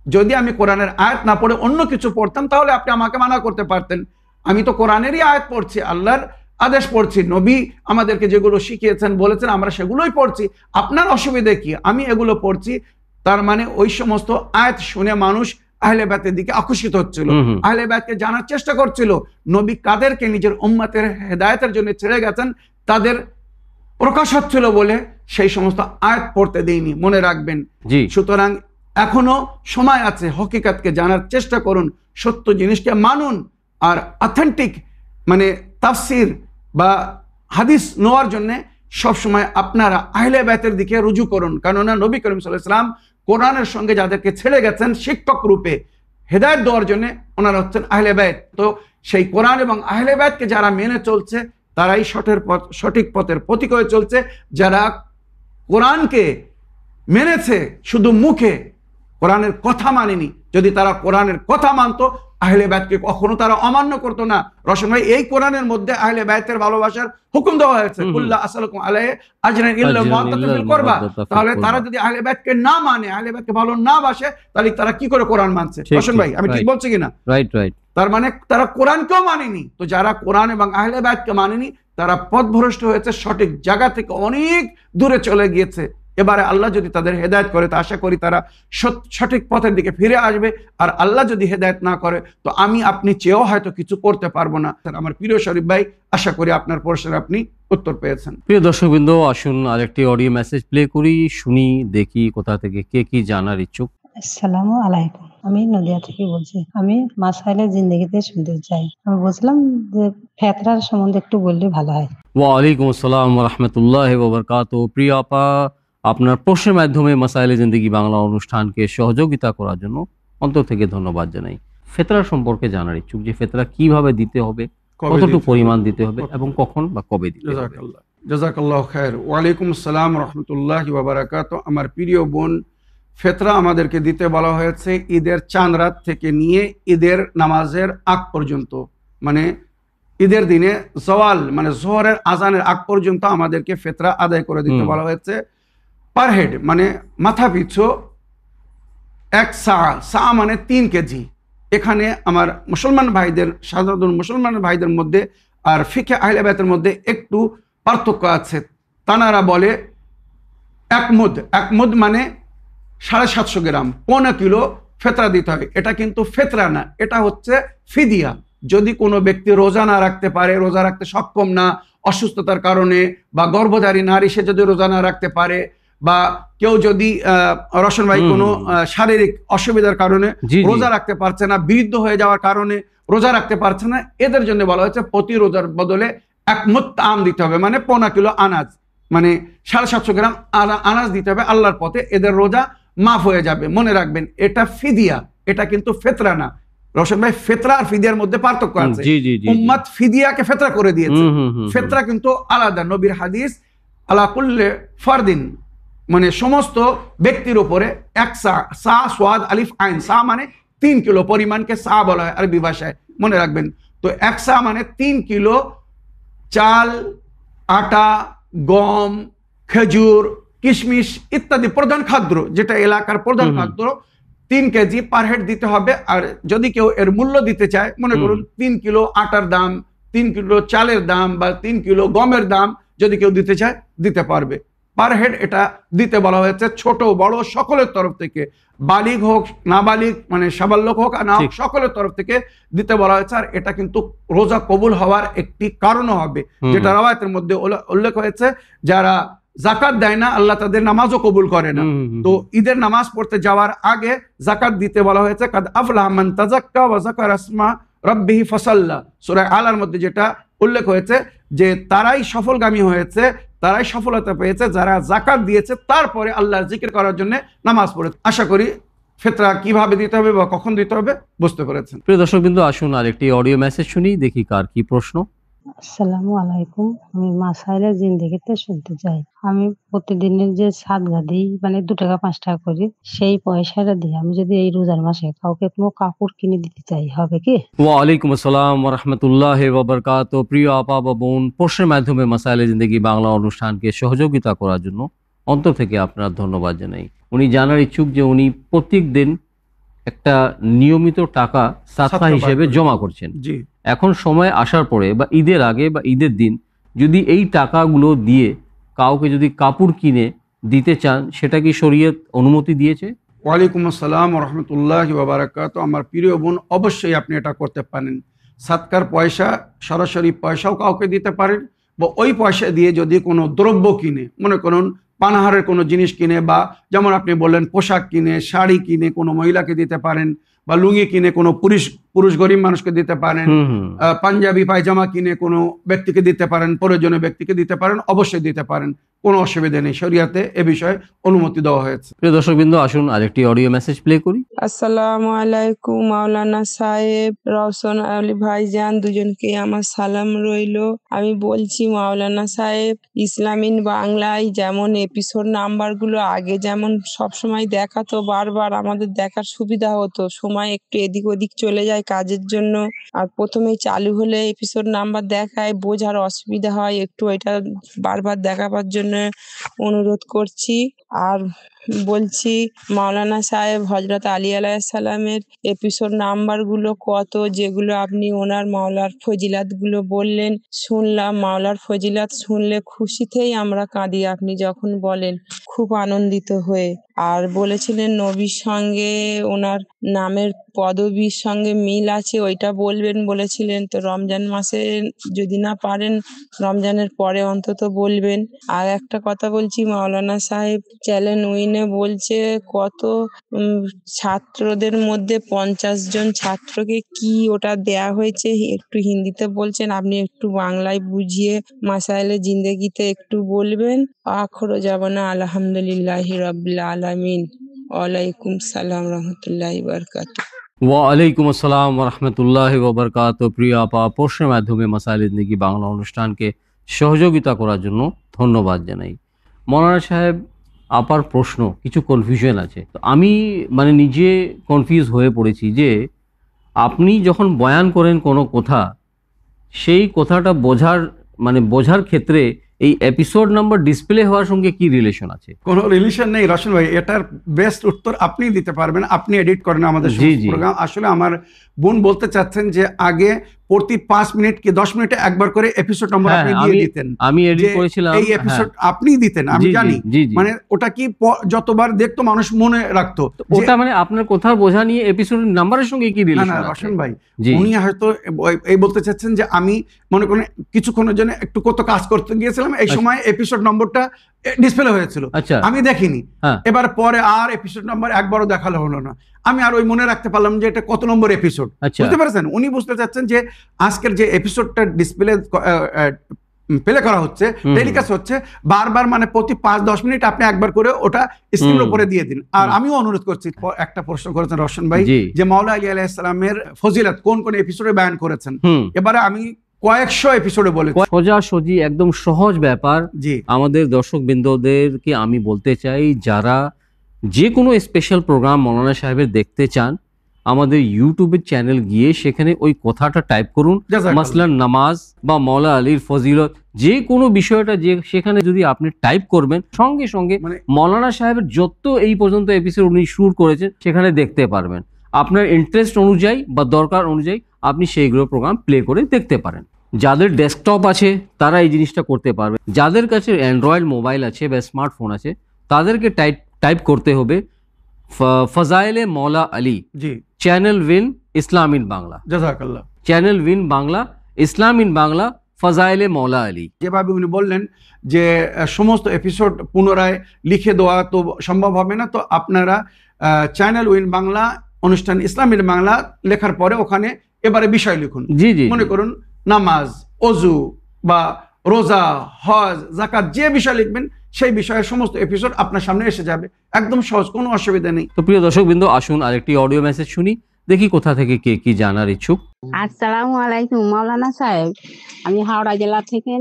যদি আমি কোরআনের আয়াত না পড়ে অন্য কিছু পড়তাম তাহলে আপনি আমাকে মানা করতে পারতেন। আমি তো কোরআনেরই আয়াত পড়ছি, আল্লাহর আদেশ পড়ছি, নবী আমাদেরকে যেগুলো শিখিয়েছেন বলেছেন আমরা সেগুলোই পড়ছি, আপনার অসুবিধা কি? আমি এগুলো পড়ছি। তার মানে ওই সমস্ত আয়াত শুনে মানুষ আহলে বায়তের দিকে আকর্ষিত হচ্ছিল, আহলে বায়তকে জানার চেষ্টা করছিল। নবী কাদেরকে নিজের উম্মতের হেদায়েতের জন্য ছেড়ে গেছেন তাদের প্রকাশ হচ্ছিল বলে সেই সমস্ত আয়াত পড়তে দেয়নি। মনে রাখবেন। সুতরাং এখনো সময় আছে, হকিকতকে জানার চেষ্টা করুন, সত্য জিনিসকে মানুন, আর অথেন্টিক মানে তাফসির বা হাদিস নেওয়ার জন্য সবসময় আপনারা আহলে বায়তের দিকে রুজু করুন। কেননা নবী করিম সাল্লাল্লাহু আলাইহি ওয়াসাল্লাম কোরআনের সঙ্গে যাদেরকে ছেড়ে গেছেন শিক্ষক রূপে হেদায়েত দেওয়ার জন্য, ওনারা হচ্ছেন আহলে বায়ত। তো সেই কোরআন এবং আহলে বায়তকে যারা মেনে চলছে তারাই সঠিক পথের প্রতীক হয়ে চলছে। যারা কোরআনকে মেনেছে শুধু মুখে, কোরআনের কথা মানেনি, যদি তারা কোরআনের কথা মানতো আহলে বায়তকে কখনো তারা অমান্য করতো না। রশন ভাই, এই কোরআনের মধ্যে আহলে বায়তের ভালোবাসার হুকুম দেওয়া হয়েছে, কুল্লা আসআলুকুম আলাইহি আজরান ইল্লা মুআত্তাতা ফিল কুরবা। তাহলে তারা যদি আহলে বায়তকে না মানে, আহলে বায়তকে ভালো না বাসে, তাহলে তারা কি করে কোরআন মানছে? রশন ভাই, আমি ঠিক বলছি কিনা? Right right. তার মানে তারা কোরআনকেও মানেনি। তো যারা কোরআন এবং আহলে বায়তকে মানেনি তারা পথভ্রষ্ট হয়েছে, সঠিক জায়গা থেকে অনেক দূরে চলে গিয়েছে। এবারে আল্লাহ যদি তাদের হেদায়েত করে তো আশা করি তারা সঠিক পথের দিকে ফিরে আসবে। আর আল্লাহ যদি হেদায়েত না করে তো আমি আপনি চেয়েও হয়তো কিছু করতে পারবো না। আমার প্রিয় শরীফ ভাই, আশা করি আপনার প্রশ্নের আপনি উত্তর পেয়েছেন। প্রিয় দর্শকবৃন্দ, আসুন আরেকটি অডিও মেসেজ প্লে করি, শুনি দেখি কোথা থেকে কে কি জানার ইচ্ছুক। আসসালামু আলাইকুম, আমি নদিয়া থেকে বলছি। আমি মাসাইলে জিন্দেগিতে শুনতে চাই। আমি বলছিলাম যে ফেতরার সম্বন্ধে একটু বললে ভালো হয়। ওয়ালাইকুম আসসালাম ওয়া রাহমাতুল্লাহি ওয়া বারাকাতুহু। প্রিয় আপা, আপনার প্রশ্নের মাধ্যমে মাসাইলে জিন্দেগি বাংলা অনুষ্ঠানকে সহযোগিতা করার জন্য অন্তর থেকে ধন্যবাদ জানাই। ফেতরা সম্পর্কে জানার ইচ্ছুক যে ফেতরা কিভাবে দিতে হবে, কতটুকু পরিমাণ দিতে হবে এবং কখন বা কবে দিতে হবে। জাযাকাল্লাহু খায়র। ওয়ালাইকুম আসসালাম রাহমাতুল্লাহি ওয়া বারাকাতুহু। আমার প্রিয় বোন, ফেতরা আমাদেরকে দিতে বলা হয়েছে ঈদের চাঁদ রাত থেকে নিয়ে ঈদের নামাজের আগ পর্যন্ত, মানে ঈদের দিনে জওয়াল মানে জোহরের আজানের আগ পর্যন্ত আমাদেরকে ফেতরা আদায় করে দিতে বলা হয়েছে। পার হেড মানে মাথা পিছু 1 সা মানে 3 কেজি। এখানে আমার মুসলমান ভাইদের, সাধারণ মুসলমান ভাইদের মধ্যে আর ফিকে আহলে বাইতের মধ্যে একটু পার্থক্য আছে। তানারা বলে 1 মুদ মানে 750 গ্রাম, 1.25 কিলো ফেতরা দিতে হবে। এটা কিন্তু ফেতরা না, এটা হচ্ছে ফিদিয়া। যদি কোনো ব্যক্তি রোজা না রাখতে পারে, রোজা রাখতে সক্ষম না অসুস্থতার কারণে, বা গর্ভধারী নারী সে যদি রোজা না রাখতে পারে, বা কেউ যদি রসন ভাই কোনো শারীরিক অসুবিধার কারণে রোজা রাখতে পারছে না, বৃদ্ধ হয়ে যাওয়ার কারণে রোজা রাখতে পারছে না, এদের জন্য বলা হয়েছে প্রতি রোজার বদলে 1 মুদ আম দিতে হবে, মানে 1.25 কিলো আনাজ, মানে 750 গ্রাম আনাজ দিতে হবে আল্লাহর পথে। এদের রোজা মাফ হয়ে যাবে। মনে রাখবেন এটা ফিদিয়া, এটা কিন্তু ফেতরা না। রোশন ভাই, ফেতরা আর ফিদিয়ার মধ্যে পার্থক্য আছে। উম্মাত ফিদিয়াকে ফেতরা করে দিয়েছে, ফেতরা কিন্তু আলাদা। নবীর হাদিস আলা কুল্লি ফারদিন মানে সমস্ত ব্যক্তির উপরে 1 সা সোয়াদ আলিফ আইন, সা মানে 3 কিলো পরিমাণকে সা বলা হয় আরবি ভাষায়, মনে রাখবেন। তো 1 সা মানে 3 কিলো চাল, আটা, গম, খেজুর, কিশমিশ ইত্যাদি প্রধান খাদ্য, যেটা এলাকার প্রধান খাদ্য, 3 কেজি পার হেড দিতে হবে। আর যদি কেউ এর মূল্য দিতে চায়, মনে করুন 3 কিলো আটার দাম, 3 কিলো চালের দাম, বা 3 কিলো গমের দাম যদি কেউ দিতে চায় দিতে পারবে। পার হেড এটা দিতে বলা হয়েছে ছোট বড় সকলের তরফ থেকে, বালিগ হোক না বালিগ, মানে সাবালক হোক আর না হোক, সকলের তরফ থেকে দিতে বলা হয়েছে। আর এটা কিন্তু রোজা কবুল হওয়ার একটি কারণও হবে, যেটা রাওয়ায়াতের মধ্যে উল্লেখ হয়েছে, যারা জাকাত দেয় না আল্লাহ তাদের নামাজও কবুল করে না। তো ঈদের নামাজ পড়তে যাওয়ার আগে জাকাত দিতে বলা হয়েছে। কাদ আফলাহা মান তাযাক্কা ওয়া যাকারা ইসমা রাব্বিহি ফাসাল্লা, সূরা আলার মধ্যে যেটা উল্লেখ হয়েছে যে তারাই সফলগামী হয়েছে, তারাই সফলতা পেয়েছে যারা জাকাত দিয়েছে, তারপরে আল্লাহর জিকির করার জন্য নামাজ পড়ে। আশা করি ফিতরা কিভাবে দিতে হবে বা কখন দিতে হবে বুঝতে পেরেছেন। প্রিয় দর্শকবৃন্দ, আসুন আরেকটি অডিও মেসেজ শুনি, দেখি কার কি প্রশ্ন। আসসালামু আলাইকুম, আমি মাসাইলের জিন্দেগিতে শুনতে চাই। আমি প্রতিদিনের যে সাদগা দিই, মানে 2 টাকা 5 টাকা করে, সেই পয়সাটা দিয়ে আমি যদি এই রোজার মাসে কাউকে কোনো কাপড় কিনে দিতে চাই, হবে কি? ওয়ালাইকুম আসসালাম ওয়া রাহমাতুল্লাহি ওয়া বারাকাতুহু। প্রিয় আপা বা বোন, প্রশ্নের মাধ্যমে মাসাইলে জিন্দেগি বাংলা অনুষ্ঠানকে সহযোগিতা করার জন্য অন্তর থেকে আপনার ধন্যবাদ জানাই। উনি জানার ইচ্ছুক যে উনি প্রত্যেক দিন একটা নিয়মিত টাকা সাদকা হিসেবে জমা করছেন। জি, এখন সময় আসার পরে বা ঈদের আগে বা ঈদের দিন যদি এই টাকাগুলো দিয়ে কাউকে যদি কাপড় কিনে দিতে চান, সেটা কি শরীয়ত অনুমতি দিয়েছে? ওয়ালাইকুম আসসালাম ওয়া রাহমাতুল্লাহি ওয়া বারাকাতুহু। আমার প্রিয় বোন, অবশ্যই আপনি এটা করতে পারেন। সাদকার পয়সা, সরাসরি পয়সাও কাউকে দিতে পারেন, বা ওই পয়সা দিয়ে যদি কোনো দ্রব্য কিনে, মনে করুন পানাহারের কোনো জিনিস কিনে, বা যেমন আপনি বললেন পোশাক কিনে, শাড়ি কিনে কোনো মহিলাকে দিতে পারেন, বা লুঙ্গি কিনে কোনো পুরুষ গরিব মানুষকে দিতে পারেন, পাঞ্জাবি পায়জামা কিনে কোনো ব্যক্তিকে দিতে পারেন, প্রয়োজনীয় ব্যক্তিকে দিতে পারেন, অবশ্যই দিতে পারেন, কোনো অসুবিধা নেই। শরিয়াতে এ বিষয়ে অনুমতি দেওয়া হয়েছে। প্রিয় দর্শকবৃন্দ, আসুন আরেকটি অডিও মেসেজ প্লে করি। আসসালামু আলাইকুম মাওলানা সাহেব, রওশন আলী ভাইজান, দুজনকে আমার সালাম রইলো। আমি বলছি মাওলানা সাহেব, ইসলামিন বাংলায় যেমন এপিসোড নাম্বারগুলো আগে যেমন সবসময় দেখাতো, বারবার আমাদের দেখার সুবিধা হতো, সময় একটু এদিক ওদিক চলে যায় কাজের জন্য, আর প্রথমেই চালু হলে এপিসোড নাম্বার দেখায়, বোঝার অসুবিধা হয়, একটু এটা বারবার দেখাবার জন্য অনুরোধ করছি। আর বলছি মাওলানা সাহেব, হজরত আলী আলাইহিসসালামের এপিসোড নাম্বারগুলো কত, যেগুলো আপনি ওনার মাওলার ফজিলাতগুলো বললেন, শুনলাম। মাওলার ফজিলাত শুনলে খুশিতেই আমরা কাঁদি, আপনি যখন বলেন খুব আনন্দিত হয়ে। আর বলেছিলেন নবীর সঙ্গে ওনার নামের পদবীর সঙ্গে মিল আছে, ওইটা বলবেন বলেছিলেন। তো রমজান মাসে যদি না পারেন, রমজানের পরে অন্তত বলবেন। আর একটা কথা বলছি মাওলানা সাহেব, চ্যানেল উইনে বলছে কত ছাত্রদের মধ্যে 50 জন ছাত্রকে কি ওটা দেয়া হয়েছে, একটু হিন্দিতে বলছেন, আপনি একটু বাংলায় বুঝিয়ে মাসাইলে জিন্দেগিতে একটু বলবেন। আখরো জাবানা আলহামদুলিল্লাহি রাব্বিল আলামিন। ওয়ালাইকুম সালাম রহমতুল্লাহি বারাকাতুহু। ওয়ালাইকুম আসসালাম ওয়া রাহমাতুল্লাহি ওয়া বারাকাতুহু। প্রিয় আপা, প্রশ্নের মাধ্যমে মাসাইলে জিন্দেগি বাংলা অনুষ্ঠানকে সহযোগিতা করার জন্য ধন্যবাদ জানাই। মৌলানা সাহেব, আপার প্রশ্ন কিছু কনফিউশন আছে, তো আমি নিজে কনফিউজ হয়ে পড়েছি যে আপনি যখন বয়ান করেন কোনো কথা, সেই কথাটা বোঝার ক্ষেত্রে এই এপিসোড নাম্বার ডিসপ্লে হওয়ার সঙ্গে কি রিলেশন আছে? কোনো রিলেশন নেই রশন ভাই, এটার বেস্ট উত্তর আপনি দিতে পারবেন, আপনি এডিট করেন আমাদের জি, জি। প্রোগ্রাম। আসলে আমার বোন বলতে চাচ্ছেন যে আগে প্রতি 5 মিনিট কি 10 মিনিটে একবার করে এপিসোড নম্বর হ্যাঁ, আপনি দিয়ে দিতেন, আমি এডিট যে করেছিলাম। এই এপিসোড আপনি দিতেন, আমি জি, জি, জানি। জি, জি। মানে ওটা কি যতবার দেখতো মানুষ মনে রাখতো যে- ওটা মানে আপনার কোথাও বোঝা নিয়ে এপিসোড নাম্বারের সঙ্গে কি না না রিলেশন আছে? রশন ভাই, জি। উনি হয়তো এই বলতে চাচ্ছেন যে আমি মনে করেন কিছুক্ষণের জন্য একটু কত কাজ করতে গিয়েছিলাম, এই সময় এপিসোড নম্বরটা ডিসপ্লে হয়েছিল, আচ্ছা। আমি দেখিনি। হ্যাঁ। এবার পরে আর এপিসোড নাম্বার একবারও দেখালো হলো না, আমি আর ওই মনে রাখতে পারলাম যে এটা কত নম্বর এপিসোড। আচ্ছা। বুঝতে পারছেন, উনি বুঝতে চাচ্ছেন যে আজকের যে এপিসোডটা ডিসপ্লে প্লে করা হচ্ছে, টেলিকাস্ট হচ্ছে বারবার, মানে প্রতি 5-10 মিনিট আপনি একবার করে ওটা স্ক্রিনের উপরে দিয়ে দিন। আর আমিও অনুরোধ করছি, একটা প্রশ্ন করেছেন রশন ভাই জি। যে মাওলা আলী আলাইহিস সালামের ফজিলত কোন কোন এপিসোডে বয়ান করেছেন। হুম। এবারে আমি কয়েকশো এপিসোডে বলেছি। সোজাসুজি একদম সহজ ব্যাপার। জি। আমাদের দর্শক বৃন্দদেরকে আমি বলতে চাই, যারা যে কোনো স্পেশাল প্রোগ্রাম মৌলানা সাহেবের দেখতে চান, আমাদের ইউটিউবের চ্যানেল গিয়ে সেখানে ওই কথাটা টাইপ করুন, জাযাকাল্লাহ। মাসলান নামাজ বা মৌলা আলীর ফজিলত, যে কোনো বিষয়টা যে সেখানে যদি আপনি টাইপ করবেন, সঙ্গে সঙ্গে মানে মৌলানা সাহেবের যত এই পর্যন্ত এপিসোড উনি শুট করেছেন সেখানে দেখতে পারবেন। আপনার ইন্টারেস্ট অনুযায়ী বা দরকার অনুযায়ী আপনি সেইগুলো প্রোগ্রাম প্লে করে দেখতে পারেন। যাদের ডেস্কটপ আছে তারা এই জিনিসটা করতে পারবে, যাদের কাছে অ্যান্ড্রয়েড মোবাইল আছে বা স্মার্টফোন আছে তাদেরকে টাইপ করতে হবে ফজাইলে মৌলা আলী, জি, channel win Islam in Bangla, জাযাকাল্লাহ। Channel win Bangla, Islam in Bangla, ফজাইলে মৌলা আলী। যেভাবে উনি বললেন যে সমস্ত এপিসোড পুনরায় লিখে দেওয়া তো সম্ভব হবে না, তো আপনারা চ্যানেল উইন বাংলা অনুষ্ঠান ইসলামের বাংলা লেখার পরে ওখানে এবারে বিষয় লিখুন। জি জি। মনে করুন নামাজ, অজু বা রোজা, হজ, যাকাত, যে বিষয় লিখবেন সেই বিষয়ের সমস্ত এপিসোড আপনার সামনে এসে যাবে, একদম সহজ, কোনো অসুবিধা নেই। তো প্রিয় দর্শকবৃন্দ, আসুন আরেকটি অডিও মেসেজ শুনি, দেখি কোথা থেকে কে কি জানার ইচ্ছুক। আসসালামু আলাইকুম মাওলানা সাহেব, আমি হাওড়া জেলা থেকে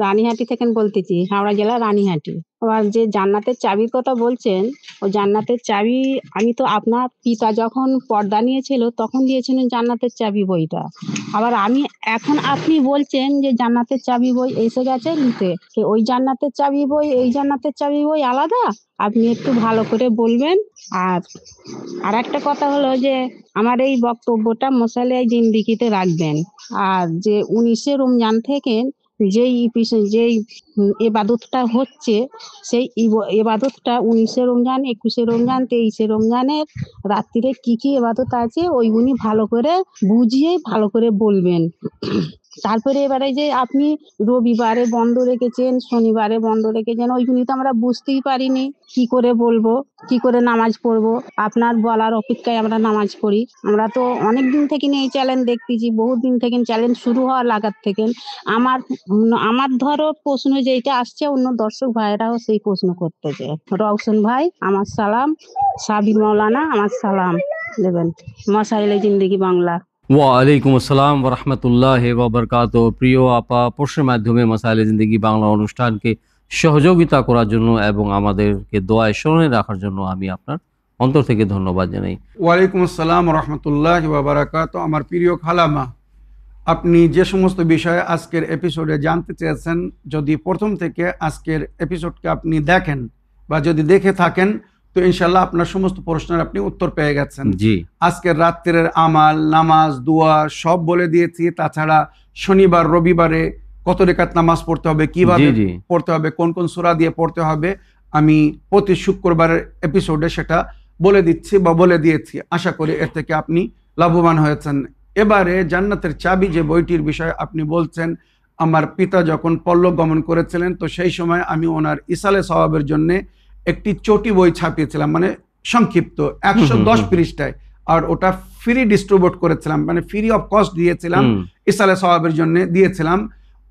রানীহাটি থেকে বলতেছি, হাওড়া জেলা রানীহাটি। আবার যে জান্নাতের চাবির কথা বলছেন, ও জান্নাতের চাবি আমি তো আপনার পিতা যখন পর্দা নিয়েছিল তখন দিয়েছিলেন জান্নাতের চাবি বইটা। আবার আমি এখন আপনি বলছেন যে জান্নাতের চাবি বই এসে গেছে নিতে, ওই জান্নাতের চাবি বই এই জান্নাতের চাবি বই আলাদা? আপনি একটু ভালো করে বলবেন। আর একটা কথা হলো যে আমার এই বক্তব্যটা মশালে জিন্দিগিতে রাখবেন। আর যে 19শে রমজান থেকে যেই এবাদতটা হচ্ছে, সেই এবাদতটা 19শে রমজান, 21শে রমজান, 23শে রমজানের রাত্রিরে কি কি এবাদত আছে ওইগুলি ভালো করে বুঝিয়ে ভালো করে বলবেন। তারপরে এবারে যে আপনি রবিবারে বন্ধ রেখেছেন, শনিবারে বন্ধ রেখেছেন, ওইগুলি তো আমরা বুঝতেই পারিনি, কি করে বলবো, কি করে নামাজ পড়বো। আপনার বলার অপেক্ষায় আমরা নামাজ পড়ি। আমরা তো অনেক দিন থেকে এই চ্যালেঞ্জ দেখতেছি, বহুত দিন থেকে চ্যালেঞ্জ শুরু হওয়ার লাগার থেকে। আমার ধরো প্রশ্ন যেটা আসছে, অন্য দর্শক ভাইরাও সেই প্রশ্ন করতেছে। রওশন ভাই আমার সালাম, সাবির মাওলানা আমার সালাম দেবেন, মশাইলে জিন্দেগি বাংলা। ওয়ালাইকুম আসসালাম ওয়া রাহমাতুল্লাহি ওয়া বারাকাতুহু। প্রিয় আপা, প্রশ্নের মাধ্যমে মাসাইলে জিন্দেগি বাংলা অনুষ্ঠানকে সহযোগিতা করার জন্য এবং আমাদেরকে দোয়ায় স্মরণে রাখার জন্য আমি আপনার অন্তর থেকে ধন্যবাদ জানাই। ওয়ালাইকুম আসসালাম রহমতুল্লাহি ওয়া বারাকাতুহু। আমার প্রিয় খালামা, আপনি যে সমস্ত বিষয়ে আজকের এপিসোডে জানতে চেয়েছেন, যদি প্রথম থেকে আজকের এপিসোডকে আপনি দেখেন বা যদি দেখে থাকেন, তো ইনশাল্লাহ আপনার সমস্ত প্রশ্নের আপনি উত্তর পেয়ে গেছেন। জি। আজকের রাত্রের আমাল, নামাজ, দোয়া সব বলে দিয়েছি। তাছাড়া শনিবার রবিবারে কত রেকাত নামাজ পড়তে হবে, কিভাবে পড়তে হবে, কোন কোন সূরা দিয়ে পড়তে হবে, আমি প্রতি শুক্রবারের এপিসোডে সেটা বলে দিচ্ছি বা বলে দিয়েছি। আশা করি এর থেকে আপনি লাভবান হয়েছেন। এবারে জান্নাতের চাবি যে বইটির বিষয়ে আপনি বলছেন, আমার পিতা যখন পল্লব গমন করেছিলেন, তো সেই সময় আমি ওনার ইসালে সওয়াবের জন্য একটি চটি বই ছাপিয়েছিলাম, মানে সংক্ষিপ্ত 110 পৃষ্ঠায়, আর ওটা ফ্রি ডিস্ট্রিবিউট করেছিলাম, মানে ফ্রি অফ কস্ট দিয়েছিলাম, ইসালে সওয়াবের জন্য দিয়েছিলাম।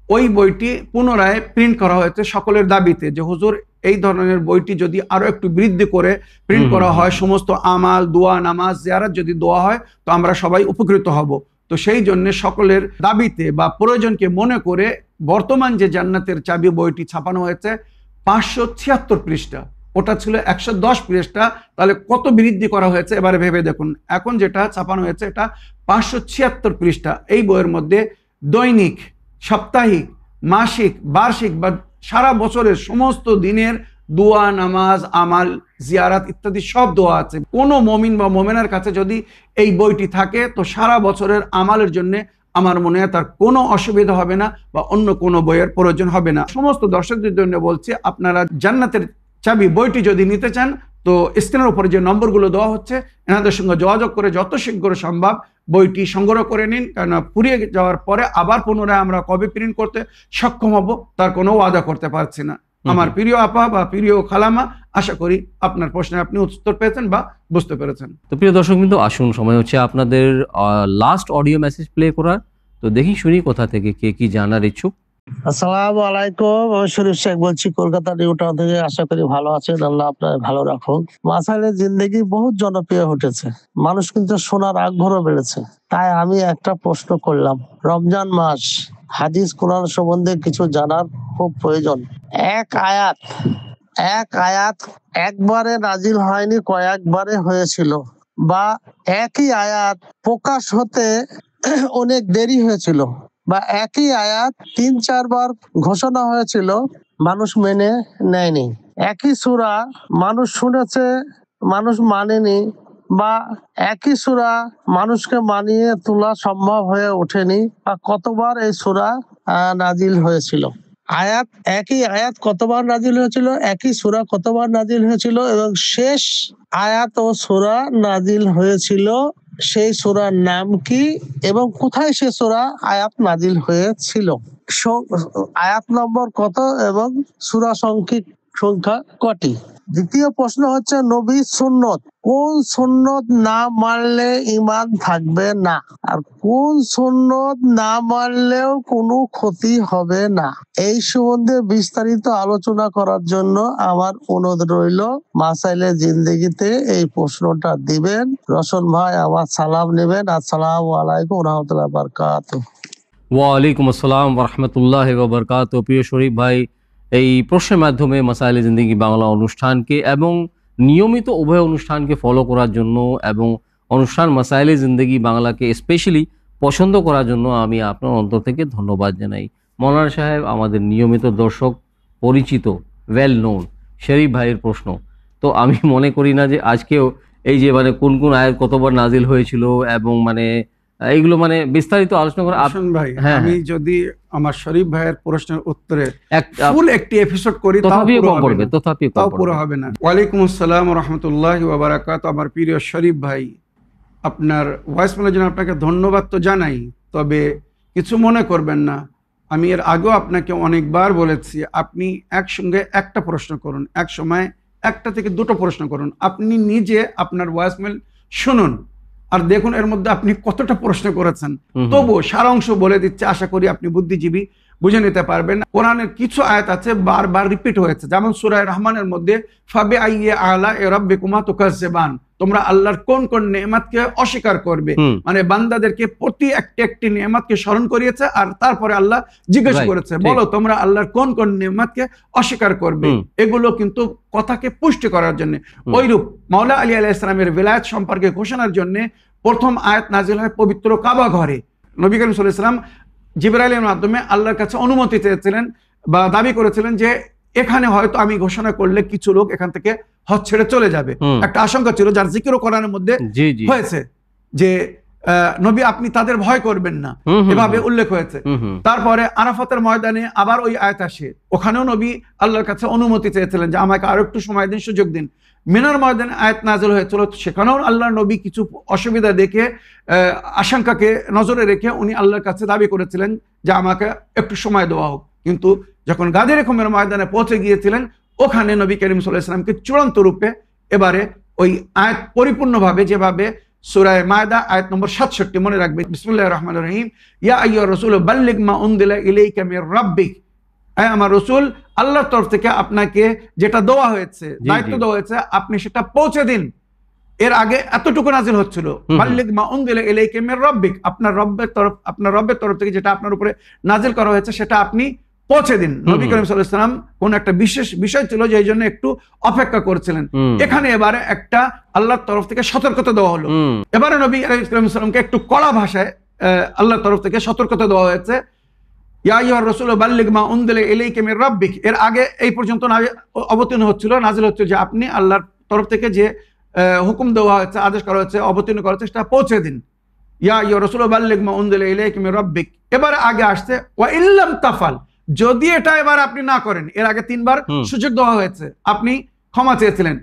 ওই বইটি পুনরায় প্রিন্ট করা হয়েছে সকলের দাবিতে, যে হুজুর এই ধরনের বইটি যদি আরো একটু বৃদ্ধি করে প্রিন্ট করা হয়, সমস্ত আমাল, দোয়া, নামাজ, জিয়ারত যদি দোয়া হয়, তো আমরা সবাই উপকৃত হব। তো সেই জন্য সকলের দাবিতে বা প্রয়োজনকে মনে করে বর্তমান যে জান্নাতের চাবি বইটি ছাপানো হয়েছে 576 পৃষ্ঠা, ওটা ছিল 110 পৃষ্ঠা, তাহলে কত বৃদ্ধি করা হয়েছে এবারে ভেবে দেখুন। এখন যেটা ছাপানো হয়েছে এটা 576 পৃষ্ঠা। এই বইয়ের মধ্যে দৈনিক, সাপ্তাহিক, মাসিক, বার্ষিক বা সারা বছরের সমস্ত দিনের দোয়া, নামাজ, আমাল, জিয়ারাত ইত্যাদি সব দোয়া আছে। কোনো মমিন বা মোমেনার কাছে যদি এই বইটি থাকে তো সারা বছরের আমালের জন্য আমার মনে হয় তার কোনো অসুবিধা হবে না বা অন্য কোনো বইয়ের প্রয়োজন হবে না। সমস্ত দর্শকদের জন্য বলছি, আপনারা জান্নাতের চাবি বইটি যদি নিতে চান তো স্ক্রিনের উপরে যে নম্বরগুলো দেওয়া হচ্ছে এনাদের সঙ্গে যোগাযোগ করে যত শীঘ্র সম্ভব বইটি সংগ্রহ করে নিন, কেননা ফুরিয়ে যাওয়ার পরে আবার পুনরায় আমরা কবে প্রিন্ট করতে সক্ষম হব তার কোনো ওয়াদা করতে পারছি না। আমার প্রিয় আপা বা প্রিয় খালামা, আশা করি আপনার প্রশ্নে আপনি উত্তর পেয়েছেন বা বুঝতে পেরেছেন। তো প্রিয় দর্শক বিন্দু, আসুন সময় হচ্ছে আপনাদের লাস্ট অডিও মেসেজ প্লে করার। তো দেখি শুনি কোথা থেকে কে কি জানার ইচ্ছুক। আসসালামু আলাইকুম, আমি শরীফ শেখ বলছি কলকাতা নিউ টাউন থেকে। আশা করি ভালো আছেন, আল্লাহ আপনার ভালো রাখুন। মাসাইলের জিন্দেগি বহুত জনপ্রিয় উঠেছে, মানুষ কিন্তু শোনার আগ্রহ বেড়েছে। তাই আমি একটা প্রশ্ন করলাম, রমজান মাস, হাদিস কোরআন সম্বন্ধে কিছু জানার খুব প্রয়োজন। এক আয়াত একবারে নাজিল হয়নি, কয়েকবারে হয়েছিল, বা একই আয়াত প্রকাশ হতে অনেক দেরি হয়েছিল, বা একই আয়াত 3-4 বার ঘোষণা হয়েছিল, মানুষ মেনে নেয়নি। একই সূরা মানুষ শুনেছে, মানুষ মানেনি, বা একই সূরা মানুষকে মানিয়ে তোলা সম্ভব হয়ে ওঠেনি, বা কতবার এই সূরা নাজিল হয়েছিল। একই আয়াত কতবার নাজিল হয়েছিল, একই সূরা কতবার নাজিল হয়েছিল, এবং শেষ আয়াত ও সূরা নাজিল হয়েছিল সেই সূরার নাম কি এবং কোথায় সে সূরা আয়াত নাজিল হয়েছিল, আয়াত নম্বর কত এবং সূরা সংখ্যা কটি। দ্বিতীয় প্রশ্ন হচ্ছে নবী সুন্নত, কোন সুন্নত না মানলে ঈমান থাকবে না, আর কোন সুন্নত না মানলেও কোনো ক্ষতি হবে না। এই সম্বন্ধে বিস্তারিত আলোচনা করার জন্য আমার অনুরোধ রইল, মাসাইলে জিন্দেগিতে এই প্রশ্নটা দিবেন। রসুল ভাই আমার সালাম নেবেন। আসসালামু আলাইকুম রহমতুল্লাহ বারকাতুহু। ওয়ালাইকুম আসসালাম ওরহমতুল্লাহ ওবরকাত। প্রিয় শরীফ ভাই, এই প্রশ্নের মাধ্যমে মাসাইলে জিন্দেগি বাংলা অনুষ্ঠানকে এবং নিয়মিত উভয় অনুষ্ঠানকে ফলো করার জন্য এবং অনুষ্ঠান মাসাইলে জিন্দেগি বাংলাকে স্পেশালি পছন্দ করার জন্য আমি আপনার অন্তর থেকে ধন্যবাদ জানাই। মৌলানা সাহেব, আমাদের নিয়মিত দর্শক, পরিচিত, ওয়েল নোন শরীফ ভাইয়ের প্রশ্ন, তো আমি মনে করি না যে আজকেও এই যে মানে কোন কোন আয়াত কতবার নাজিল হয়েছিল এবং মানে এইগুলো মানে বিস্তারিত আলোচনা করা। ভাই, হ্যাঁ, আমি যদি আমার শরীফ ভাইয়ের প্রশ্নের উত্তরে ফুল একটি এপিসোড করি তাও পুরো হবে না। ওয়ালাইকুম আসসালাম রহমতুল্লাহি ওয়া বারাকাতুহু। আমার প্রিয় শরীফ ভাই, আপনার ভয়েস মেলের জন্য আপনাকে ধন্যবাদ তো জানাই, তবে কিছু মনে করবেন না, আমি এর আগেও আপনাকে অনেকবার বলেছি আপনি একসঙ্গে একটা প্রশ্ন করুন, এক সময় একটা থেকে দুটো প্রশ্ন করুন। আপনি নিজে আপনার ভয়েস মেল শুনুন আর দেখুন এর মধ্যে আপনি কতটা প্রশ্ন করেছেন। তবু সারাংশ বলে দিচ্ছে, আশা করি আপনি বুদ্ধিজীবী, বুঝে নিতে পারবেন। কোরআনের কিছু আয়াত আছে বারবার রিপিট হয়েছে, যেমন সূরা রহমানের মধ্যে ফাবে আইয়ে আলা রাব্বিকুমা তুকাজ্জিবান, তোমরা আল্লাহর কোন কোন নেয়ামতকে অস্বীকার করবে, মানে বান্দাদেরকে প্রতি একটি নেয়ামতকে স্মরণ করিয়েছে আর তারপরে আল্লাহ জিজ্ঞাসা করেছে, বলো তোমরা আল্লাহর কোন কোন নেয়ামতকে অস্বীকার করবে। এগুলো কিন্তু কথাকে পুষ্টি করার জন্য। ওইরূপ মাওলা আলী আলাইহিস সালামের বিলায়াত সম্পর্কে ঘোষণার জন্য প্রথম আয়াত নাজিল হয় পবিত্র কাবা ঘরে। নবী করিম সাল্লাল্লাহু আলাইহি ওয়াসাল্লাম জিবরাইলের মাধ্যমে আল্লাহর কাছে অনুমতি চেয়েছিলেন বা দাবি করেছিলেন যে এখানে হয়তো আমি ঘোষণা করলে কিছু লোক এখান থেকে হজ ছেড়ে চলে যাবে। একটা আশঙ্কা ছিল, যার জিকির কোরআনের মধ্যে হয়েছে যে নবী আপনি তাদের ভয় করবেন না, এভাবে উল্লেখ হয়েছে। তারপরে আরাফাতের ময়দানে আবার ওই আয়াত আসে, ওখানেও নবী আল্লাহর কাছে অনুমতি চেয়েছিলেন যে আমাকে আরো একটু সময় দিন, সুযোগ দিন। মিনার ময়দানে আয়াত নাযিল হয়েছিল, সেখানেও আল্লাহর নবী কিছু অসুবিধা দেখে আশঙ্কাকে নজরে রেখে উনি আল্লাহর কাছে দাবি করেছিলেন যে আমাকে একটু সময় দেওয়া হোক। কিন্তু যখন গাদির খুমের ময়দানে পৌঁছে গিয়েছিলেন, ওখানে নবী করিম সাল্লাল্লাহু আলাইহি ওয়াসাল্লামকে চূড়ান্ত রূপে এবারে ওই আয়াত পরিপূর্ণভাবে, যেভাবে সূরা মায়দা আয়াত নম্বর 67, মনে রাখবে, বিসমিল্লাহির রাহমানির রহিম, ইয়া আইয়ুহার রাসূল বাল্লিগ মা উনজিলা ইলাইকা মির রাব্বিক, আমার রাসূল আল্লাহর তরফ থেকে আপনাকে যেটা দেওয়া হয়েছে, দায়িত্ব দেওয়া হয়েছে, আপনি সেটা পৌঁছে দিন। এর আগে এতটুকু নাজিল হচ্ছিল, বাল্লিগ মা উনজিলা ইলাইকা মির রাব্বিক, আপনার রব্বের তরফ থেকে যেটা আপনার উপরে নাজিল করা হয়েছে সেটা আপনি পৌঁছে দিন। নবী করিম সাল্লাল্লাহু আলাইহি ওয়াসাল্লাম কোন একটা বিশেষ বিষয় ছিল যে এই জন্য একটু অপেক্ষা করছিলেন। এখানে এবারে একটা আল্লাহর তরফ থেকে সতর্কতা দেওয়া হলো। এবারে নবী আলাইহিস সালামকে একটু কড়া ভাষায় আল্লাহর তরফ থেকে সতর্কতা দেওয়া হয়েছে, ইয়া আইয়ুহার রাসূল বাল্লিগ মা উনজিলা ইলাইকা মির রাব্বিক, এর আগে এই পর্যন্ত অবতীর্ণ হচ্ছিল, নাজিল হচ্ছে যে আপনি আল্লাহর তরফ থেকে যে হুকুম দেওয়া হয়েছে, আদেশ করা হয়েছে, অবতীর্ণ করা হচ্ছে, সেটা পৌঁছে দিন। ইয়া আইয়ুহার রাসূল বাল্লিগ মা উনজিলা ইলাইকা মির রাব্বিক। এবারে আগে আসছে ওয়া ইল্লাম তাফাল, যদি এটা এবার আপনি না করেন। এর আগে 3 বার সুযোগ দেওয়া হয়েছে, আপনি ক্ষমা চেয়েছিলেন।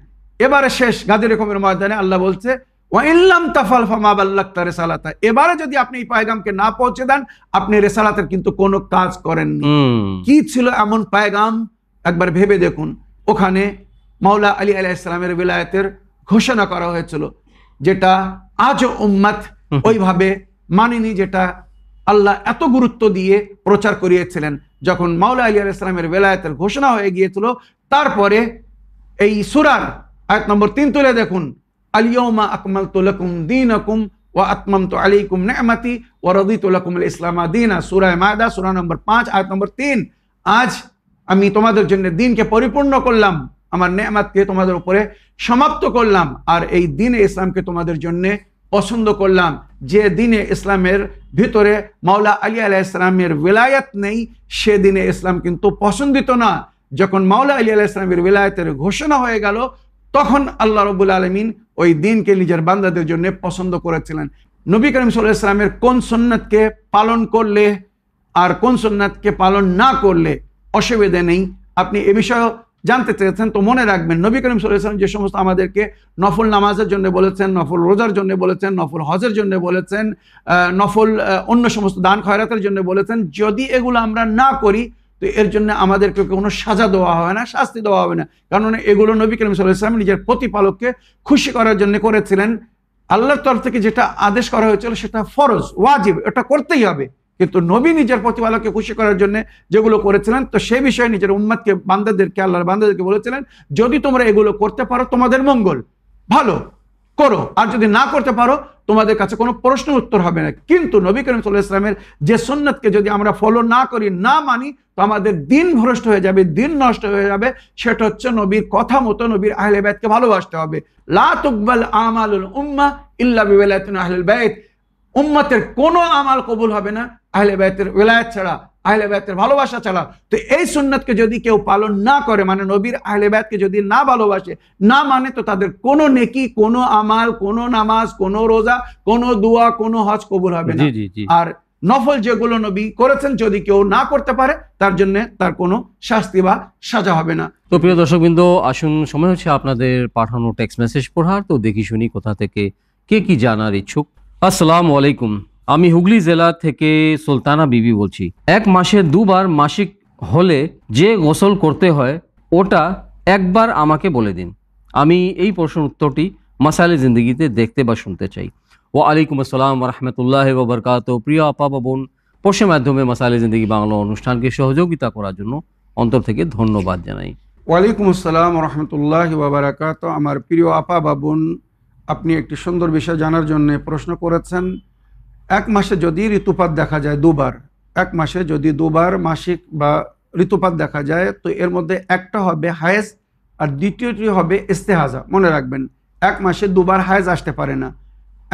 এবারে শেষ গাদির রকমের ময়দানে আল্লাহ বলছে ওয়া ইল্লাম তাফাল ফামা বাল্লাগতা রিসালাতা, এবারে যদি আপনি এই পয়গামকে না পৌঁছে দেন, আপনি রিসালাতের কিন্তু কোনো কাজ করেননি। কি ছিল এমন পয়গাম একবার ভেবে দেখুন। ওখানে মাওলা আলী আলাইহিস সালামের বিলায়াতের ঘোষণা করা হয়েছিল, যেটা আজও উম্মত ওইভাবে মানেনি, যেটা আল্লাহ এত গুরুত্ব দিয়ে প্রচার করিয়েছিলেন। যখন মাওলা আলী আলাইহিস সালামের বিলায়াতের ঘোষণা হয়ে গিয়েছিল, তারপরে এই সূরার আয়াত নম্বর 3 তুলে দেখুন, আল-ইয়াওমা আকমালতু লাকুম দীনাকুম ওয়া আতমামতু আলাইকুম নি'মাতি ওয়া রাদিতু লাকুমুল ইসলামা দীনা। সূরা মায়দা সূরা নম্বর 5 আয়াত নম্বর 3। আজ আমি তোমাদের জন্য দ্বীনকে পরিপূর্ণ করলাম, আমার নেয়ামতকে তোমাদের উপরে সমাপ্ত করলাম, আর এই দ্বীনে ইসলামকে তোমাদের জন্য পছন্দ করলাম। যে দ্বীনে ইসলামের ভিতরে মাওলা আলী আলাইহিস সালামের ওয়ালায়াত নেই, সে দ্বীনে ইসলাম কিন্তু পছন্দিত না। যখন মাওলা আলী আলাইহিস সালামের ওয়ালায়াতের ঘোষণা হয়ে গেল, তখন আল্লাহ রাব্বুল আলামিন ওই দ্বীনকে নিজের বান্দাদের জন্য পছন্দ করেছিলেন। নবী করিম সাল্লাল্লাহু আলাইহি ওয়াসাল্লামের কোন সুন্নাতকে পালন করলে আর কোন সুন্নাতকে পালন না করলে অসুবিধা নেই, আপনি এ বিষয়ে জানতে চেয়েছেন, তো মনে রাখবেন নবী করিম সাল্লাল্লাহু আলাইহি ওয়াসাল্লাম যে সমস্ত আমাদেরকে নফল নামাজের জন্য বলেছেন, নফল রোজার জন্য বলেছেন, নফল হজের জন্য বলেছেন, নফল অন্য সমস্ত দান খয়রাতের জন্য বলেছেন, যদি এগুলো আমরা না করি তো এর জন্য আমাদেরকে কোনো সাজা দেওয়া হবে না, শাস্তি দেওয়া হবে না। কারণ এগুলো নবী করিম সাল্লাল্লাহু আলাইহি ওয়াসাল্লাম নিজের প্রতিপালককে খুশি করার জন্য করেছিলেন। আল্লাহর তরফ থেকে যেটা আদেশ করা হয়েছিল সেটা ফরজ, ওয়াজিব, এটা করতেই হবে। কিন্তু নবী নিজের প্রতিপালককে খুশি করার জন্য যেগুলো করেছিলেন, তো সেই বিষয়ে নিজের উম্মতকে, বান্দাদেরকে, আল্লাহর বান্দাদেরকে বলেছিলেন, যদি তোমরা এগুলো করতে পারো তোমাদের মঙ্গল, ভালো করো, আর যদি না করতে পারো তোমাদের কাছে কোনো প্রশ্ন উত্তর হবে না। কিন্তু নবী করিম সাল্লাল্লাহু আলাইহি ওয়াসাল্লামের যে সুন্নাতকে যদি আমরা ফলো না করি, না মানি, তো আমাদের দিন ভ্রষ্ট হয়ে যাবে, দিন নষ্ট হয়ে যাবে। সেটা হচ্ছে নবীর কথা মতো নবীর আহলে বাইতকে ভালোবাসতে হবে। লা তুকবাল আমালুল উম্মাহ ইল্লা বিওয়ালায়াতিন আহলিল বাইত, উম্মতের কোনো আমাল কবুল হবে না আহলে বাইতের ওয়ালায়াত ছাড়া, আহলে বাইতের ভালোবাসা ছাড়া। তো এই সুন্নাতকে যদি কেউ পালন না করে, মানে নবীর আহলে বাইতকে যদি না ভালোবাসে, না মানে, তো তাদের কোনো নেকি, কোনো আমাল, কোনো নামাজ, কোনো রোজা, কোনো দোয়া, কোনো হজ কবুল হবে না। আর নফল যেগুলো নবী করেছেন, যদি কেউ না করতে পারে, তার জন্য তার কোনো শাস্তি বা সাজা হবে না। তো প্রিয় দর্শকবৃন্দ, আসুন, সময় হচ্ছে আপনাদের পাঠানো টেক্সট মেসেজ পড়ার। তো দেখি শুনি কোথা থেকে কে কি জানার ইচ্ছুক। আসসালামু আলাইকুম, আমি হুগলি জেলা থেকে সুলতানা বিবি বলছি। 1 মাসে 2 বার মাসিক হলে যে গোসল করতে হয়, ওটা একবার আমাকে বলে দিন। আমি এই প্রশ্নের উত্তরটি মাসাইলে জিন্দেগিতে দেখতে বা শুনতে চাই। ওয়া আলাইকুম আসসালাম ওয়া রাহমাতুল্লাহি ওয়া বারাকাতুহু। প্রিয় আপা বা বোন, প্রশ্নের মাধ্যমে মাসাইলে জিন্দেগি বাংলা অনুষ্ঠানকে সহযোগিতা করার জন্য অন্তর থেকে ধন্যবাদ জানাই। ওয়ালাইকুম আসসালাম ওয়া রাহমাতুল্লাহি ওয়া বারাকাতুহু। আমার প্রিয় আপা বা বোন, আপনি একটি সুন্দর বিষয় জানার জন্য প্রশ্ন করেছেন। 1 মাসে যদি ঋতুপাত দেখা যায় 2 বার, 1 মাসে যদি 2 বার মাসিক বা ঋতুপাত দেখা যায়, তো এর মধ্যে একটা হবে হায়েজ আর দ্বিতীয়টি হবে ইস্তেহাজা। মনে রাখবেন, 1 মাসে 2 বার হায়েজ আসতে পারে না।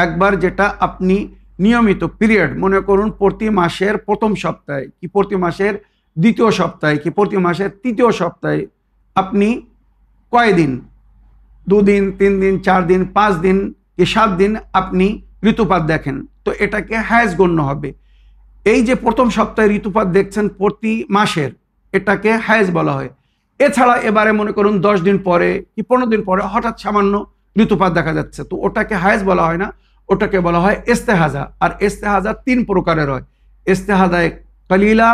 একবার যেটা আপনি নিয়মিত পিরিয়ড, মনে করুন প্রতি মাসের প্রথম সপ্তাহে, কি প্রতি মাসের দ্বিতীয় সপ্তাহে, কি প্রতি মাসের তৃতীয় সপ্তাহে, আপনি কয়দিন, 2 দিন, 3 দিন, 4 দিন, 5 দিন কি 7 দিন আপনি ঋতুপাত দেখেন, তো এটাকে হায়েজ গণ্য হবে। এই যে প্রথম সপ্তাহে ঋতুপাত দেখছেন প্রতি মাসের, এটাকে হায়েজ বলা হয়। এছাড়া এবারে মনে করুন 10 দিন পরে কি 15 দিন পরে হঠাৎ সামান্য ঋতুপাত দেখা যাচ্ছে, তো ওটাকে হায়েজ বলা হয় না, ওটাকে বলা হয় ইস্তেহাজা। আর ইস্তেহাজা 3 প্রকারের হয়: ইস্তেহাজায়ে কলিলা,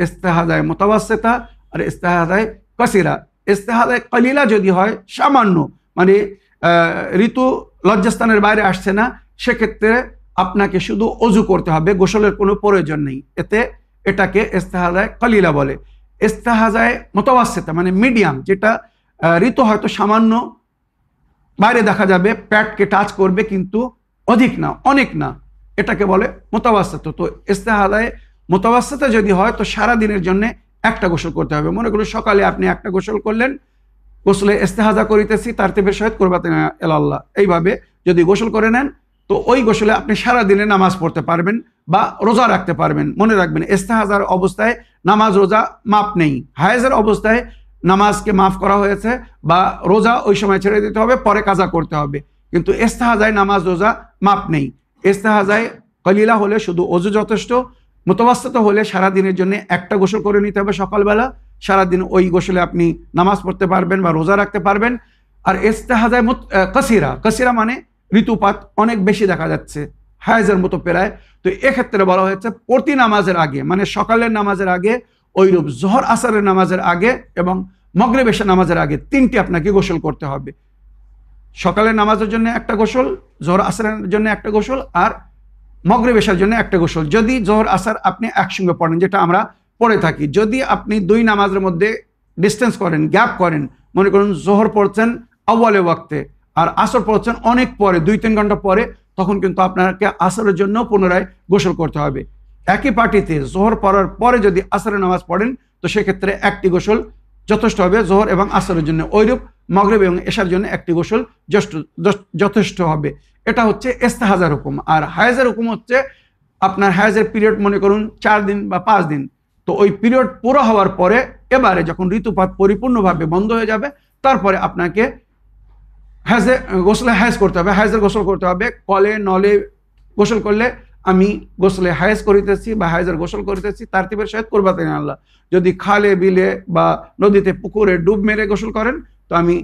ইস্তেহাজায়ে মুতাওয়াসসিতা আর ইস্তেহাজায়ে কাসিরা। ইস্তেহাজায়ে কলিলা যদি হয়, সামান্য, মানে ঋতু লজ্জাস্থানের বাইরে আসছে না, সেক্ষেত্রে আপনাকে শুধু অজু করতে হবে, গোসলের কোনো প্রয়োজন নেই। এটাকে ইস্তেহাজায়ে কলিলা বলে। ইস্তেহাজায়ে মুতাওয়াসসিতা মানে মিডিয়াম, যেটা ঋতু হয়তো সামান্য বাইরে দেখা যাবে, প্যাটকে টাচ করবে, কিন্তু অধিক না, অনেক না, এটাকে বলে মুতাওয়াসসিতা। তো ইস্তেহাজায়ে মুতাওয়াসসিতা যদি হয়, তো সারা দিনের জন্য একটা গোসল করতে হবে। মনে করুন সকালে আপনি একটা গোসল করলেন, গোসলে ইস্তেহাজা করিতেছি তার থেকে শহীদ করবাতেন আল্লাহ, এইভাবে যদি গোসল করে নেন, তো ওই গোসলে আপনি সারাদিনে নামাজ পড়তে পারবেন বা রোজা রাখতে পারবেন। মনে রাখবেন, ইস্তেহাজার অবস্থায় নামাজ রোজা মাপ নেই। হায়েজের অবস্থায় নামাজকে মাফ করা হয়েছে বা রোজা ওই সময় ছেড়ে দিতে হবে, পরে কাজা করতে হবে। কিন্তু ইস্তেহাজায় নামাজ রোজা মাপ নেই। ইস্তেহাজায় কলিলা হলে শুধু ওযু যথেষ্ট, মুতাওয়াসসিত হলে সারাদিনের জন্য একটা গোসল করে নিতে হবে সকালবেলা। সারাদিন ওই গোসলে আপনি নামাজ পড়তে পারবেন বা রোজা রাখতে পারবেন। আর ইস্তেহাজায় কাসিরা মানে ঋতুপাত অনেক বেশি দেখা যাচ্ছে, হায়েজের মতো প্রায়। তো এক্ষেত্রে বলা হয়েছে প্রতি নামাজের আগে, মানে সকালের নামাজের আগে, ওইরূপ জোহর আসরের নামাজের আগে এবং মাগরিব এশা নামাজের আগে 3টি আপনাকে গোসল করতে হবে। সকালের নামাজের জন্য একটা গোসল, জোহর আসরের জন্য একটা গোসল, আর মাগরিব এশার জন্য একটা গোসল। যদি জোহর আসর আপনি একসঙ্গে পড়েন, যেটা আমরা পড়ে থাকি, যদি আপনি 2 নামাজের মধ্যে ডিস্টেন্স করেন, গ্যাপ করেন, মনে করুন জোহর পড়ছেন আউয়ালে ওয়াক্তে আর আসর পড়ছেন অনেক পরে, 2-3 ঘন্টা পরে, তখন কিন্তু আপনাকে আসরের জন্য পুনরায় গোসল করতে হবে। একই পার্টিতে জোহর পড়ার পরে যদি আসরের নামাজ পড়েন, তো সেক্ষেত্রে একটি গোসল যথেষ্ট হবে জোহর এবং আসরের জন্য। ওইরূপ মাগরিব এবং এশার জন্য একটি গোসল যথেষ্ট হবে। এটা হচ্ছে ইস্তেহাজার হুকুম। আর হায়েজের হুকুম হচ্ছে আপনার হায়েজের পিরিয়ড মনে করুন 4 দিন বা 5 দিন। তো ওই পিরিয়ড পুরো হওয়ার পরে এবারে যখন ঋতুপাত পরিপূর্ণভাবে বন্ধ হয়ে যাবে, তারপরে আপনাকে গোসলে হায়েজ করতে হবে, হায়েজের গোসল করতে হবে। কলে নলে গোসল করলে আমি গোসলে হায়েজ করিতেছি বা হায়েজের গোসল করিতেছি, তারতিবের সহিত কুরবাতুন আল্লাহ। যদি খালে বিলে বা নদীতে পুকুরে ডুব মেরে গোসল করেন, তো আমি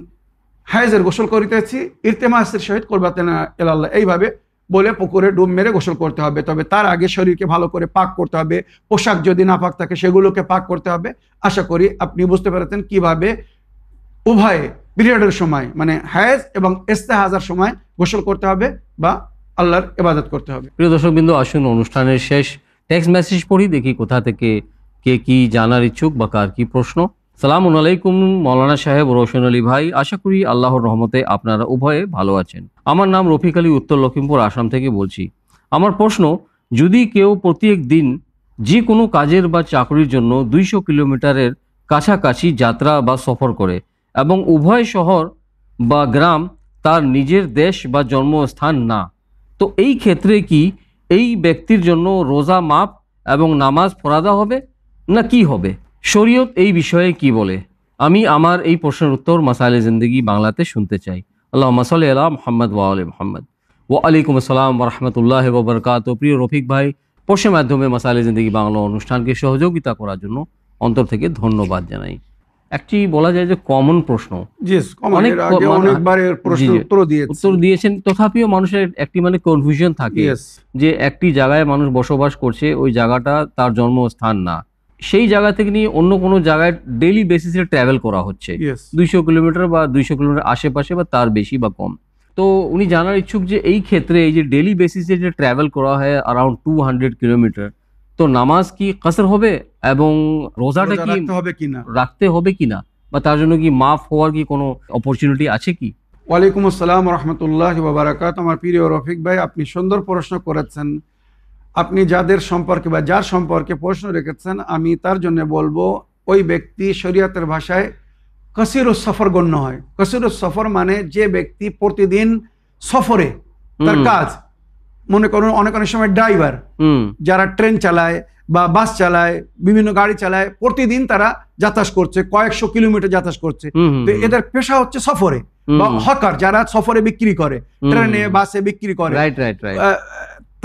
হায়েজের গোসল করিতেছি ইলতিমাসের সহিত কুরবাতুন আল্লাহ, এইভাবে বলে পুকুরে ডুব মেরে গোসল করতে হবে। তবে তার আগে শরীরকে ভালো করে পাক করতে হবে, পোশাক যদি নাপাক থাকে সেগুলোকে পাক করতে হবে। আশা করি আপনি বুঝতে পেরেছেন কিভাবে উভয়ে পিরিয়ডের সময়, মানে হায়েজ এবং ইস্তেহাজার সময় গোসল করতে হবে বা আল্লাহর ইবাদত করতে হবে। প্রিয় দর্শকবৃন্দ, আসুন অনুষ্ঠানের শেষ টেক্সট মেসেজ পড়ি, দেখি কোথা থেকে কে কি জানার ইচ্ছুক বা কার কি প্রশ্ন। সালামুন আলাইকুম মৌলানা সাহেব, রোশন আলী ভাই, আশা করি আল্লাহর রহমতে আপনারা উভয়ে ভালো আছেন। আমার নাম রফিক আলী, উত্তর লখিমপুর আসাম থেকে বলছি। আমার প্রশ্ন, যদি কেউ প্রত্যেক দিন যে কোনো কাজের বা চাকরির জন্য 200 কিলোমিটারের কাছাকাছি যাত্রা বা সফর করে এবং উভয় শহর বা গ্রাম তার নিজের দেশ বা জন্মস্থান না, তো এই ক্ষেত্রে কি এই ব্যক্তির জন্য রোজা মাপ এবং নামাজ ফরাদা হবে না কি হবে? শরীয়ত এই বিষয়ে কি বলে? আমি আমার এই প্রশ্নের উত্তর মাসাইলে জিন্দেগি বাংলাতে শুনতে চাই। আল্লাহুম্মা সাল্লি আলা মুহাম্মদ ওয়া আলি মুহাম্মদ। ওয়া আলাইকুম আসসালাম ওয়া রাহমাতুল্লাহি ওয়া বারাকাতুহু। প্রিয় রফিক ভাই, প্রশ্নের মাধ্যমে মাসাইলে জিন্দেগি বাংলা অনুষ্ঠানকে সহযোগিতা করার জন্য অন্তর থেকে ধন্যবাদ জানাই। একটি বলা যায় যে কমন প্রশ্ন, উত্তর দিয়েছেন, তথাপিও মানুষের একটি মানে কনফিউশন থাকে যে একটি জায়গায় মানুষ বসবাস করছে, ওই জায়গাটা তার জন্মস্থান না, সেই জায়গা থেকে নিয়ে অন্য কোনো জায়গায় ডেইলি বেসিসে ট্রাভেল করা হচ্ছে 200 কিলোমিটার বা 200 কিলোমিটার আশেপাশে বা তার বেশি বা কম। তো উনি জানার ইচ্ছুক যে এই ক্ষেত্রে এই যে ডেইলি বেসিসে যে ট্রাভেল করা হয় অ্যারাউন্ড 200 কিলোমিটার, তো নামাজ কি কাসর হবে এবং রোজাটা কি রাখতে হবে কিনা, বা তার জন্য কি মাফ হওয়ার কি কোনো অপরচুনিটি আছে কি? ওয়ালাইকুম আসসালাম ওয়া রাহমাতুল্লাহি ওয়া বারাকাতুহু। আমার প্রিয় রফিক ভাই, আপনি সুন্দর প্রশ্ন করেছেন। আপনি যাদের সম্পর্কে বা যার সম্পর্কে প্রশ্ন রেখেছেন, আমি তার জন্য বলবো ওই ব্যক্তি শরীয়তের ভাষায় কাসিরুস সফর গণ্য হয়। কাসিরুস সফর মানে যে ব্যক্তি প্রতিদিন সফরে, তার কাজ, মনে করুন অনেক সময় ড্রাইভার যারা ট্রেন চালায় বা বাস চালায়, বিভিন্ন গাড়ি চালায়, প্রতিদিন তারা যাতায়াত করছে, কয়েকশো কিলোমিটার যাতায়াত করছে, তো এদের পেশা হচ্ছে সফরে। বা হকার যারা সফরে বিক্রি করে, ট্রেনে বাসে বিক্রি করে,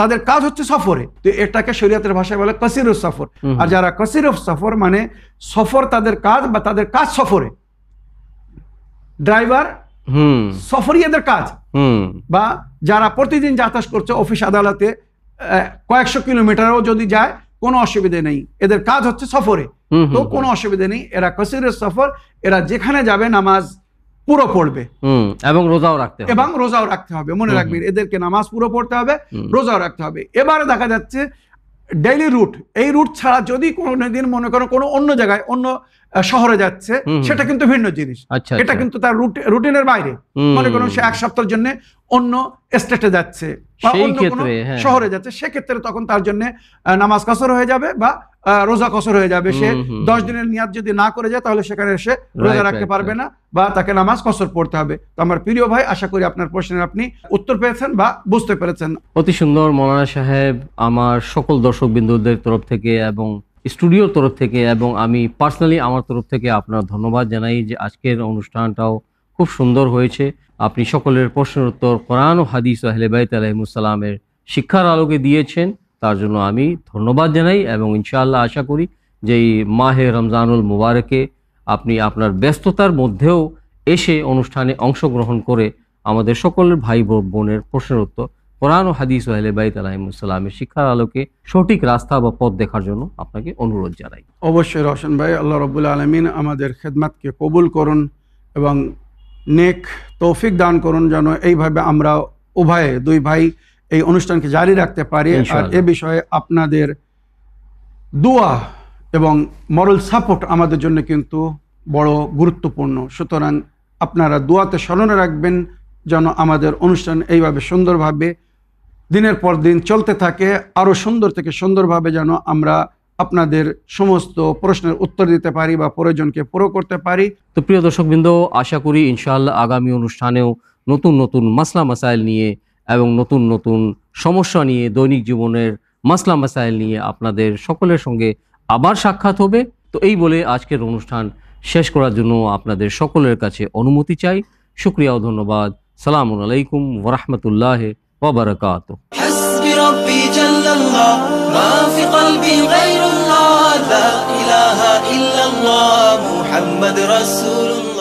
তাদের কাজ হচ্ছে সফরে। তো এটাকে শরীয়তের ভাষায় বলে কাসিরুস সফর। আর যারা কাসিরুস সফর মানে সফর তাদের কাজ বা তাদের কাজ সফরে, ড্রাইভার সফরই এদের কাজ, বা যারা প্রতিদিন যাতায়াত করছে অফিস আদালতে কয়েকশো কিলোমিটারও যদি যায় কোনো অসুবিধা নেই, এদের কাজ হচ্ছে সফরে, তো কোনো অসুবিধা নেই। এরা কাসিরুস সফর, এরা যেখানে যাবে নামাজ পুরো পড়বে এবং রোজাও রাখতে হবে। মনে রাখবেন, এদেরকে নামাজ পুরো পড়তে হবে, রোজাও রাখতে হবে। এবারে দেখা যাচ্ছে ডেইলি রুট, এই রুট ছাড়া যদি কোনো দিন মনে করো কোনো অন্য জায়গায়, অন্য শহরে যাচ্ছে, হুম, হুম। সেটা কিন্তু ভিন্ন জিনিস। আচ্ছা, এটা আচ্ছা। কিন্তু তার রুটিনের বাইরে। হুম। মনে করুন সে এক সপ্তাহের জন্য অন্য স্টেটে যাচ্ছে বা সেই অন্য কোনো ক্ষেত্রে, হ্যাঁ, শহরে যাচ্ছে, সেক্ষেত্রে তখন তার জন্য নামাজ কসর হয়ে যাবে বা রোজা কসর হয়ে যাবে। সে হুম, হুম, 10 দিনের নিয়াত যদি না করে যায় তাহলে সেখানে এসে রোজা Right, রাখতে right, পারবে right. না বা তাকে নামাজ কসর পড়তে হবে। তো আমার প্রিয় ভাই, আশা করি আপনার প্রশ্নের আপনি উত্তর পেয়েছেন বা বুঝতে পেরেছেন। অতি সুন্দর মৌলানা সাহেব। আমার সকল দর্শক বিন্দুদের তরফ থেকে এবং স্টুডিওর তরফ থেকে এবং আমি পার্সোনালি আমার তরফ থেকে আপনার ধন্যবাদ জানাই যে আজকের অনুষ্ঠানটাও খুব সুন্দর হয়েছে। আপনি সকলের প্রশ্নের উত্তর কোরআন ও হাদিস ও আহলে বাইত আলাইহিমুসসালামের শিক্ষার আলোকে দিয়েছেন, তার জন্য আমি ধন্যবাদ জানাই এবং ইনশাআল্লাহ আশা করি যে এই মাহে রমজানুল মুবারকে আপনি আপনার ব্যস্ততার মধ্যেও এসে অনুষ্ঠানে অংশগ্রহণ করে আমাদের সকলের ভাই বোনের প্রশ্নের উত্তর কোরআন ও হাদিস ও আহলে বাইত আলাইহিমুসসালামের শিক্ষার আলোকে সঠিক রাস্তা বা পথ দেখার জন্য আপনাকে অনুরোধ জানাই। অবশ্যই রওশন ভাই, আল্লাহ রাব্বুল আলামিন আমাদের খেদমতকে কবুল করুন এবং নেক তৌফিক দান করুন, যেন এইভাবে আমরা উভয়ে দুই ভাই এই অনুষ্ঠানকে জারি রাখতে পারি। আর ইনশাআল্লাহ। এ বিষয়ে আপনাদের দোয়া এবং মরাল সাপোর্ট আমাদের জন্য কিন্তু বড় গুরুত্বপূর্ণ। সুতরাং আপনারা দোয়াতে স্মরণে রাখবেন যেন আমাদের অনুষ্ঠান এইভাবে সুন্দরভাবে দিনের পর দিন চলতে থাকে, আরও সুন্দর থেকে সুন্দরভাবে যেন আমরা আপনাদের সমস্ত প্রশ্নের উত্তর দিতে পারি বা প্রয়োজনকে পুরো করতে পারি। তো প্রিয় দর্শকবৃন্দ, আশা করি ইনশাআল্লাহ আগামী অনুষ্ঠানেও নতুন নতুন মাসলা মাসাইল নিয়ে এবং নতুন নতুন সমস্যা নিয়ে, দৈনিক জীবনের মাসলা মাসাইল নিয়ে আপনাদের সকলের সঙ্গে আবার সাক্ষাৎ হবে। তো এই বলে আজকের অনুষ্ঠান শেষ করার জন্য আপনাদের সকলের কাছে অনুমতি চাই। শুকরিয়া ও ধন্যবাদ। সালামুন আলাইকুম ওয়া রাহমাতুল্লাহি ওয়া বারাকাতুহু। حسبي ربي جل الله ما في قلبي غير الله لا إله إلا الله محمد رسول الله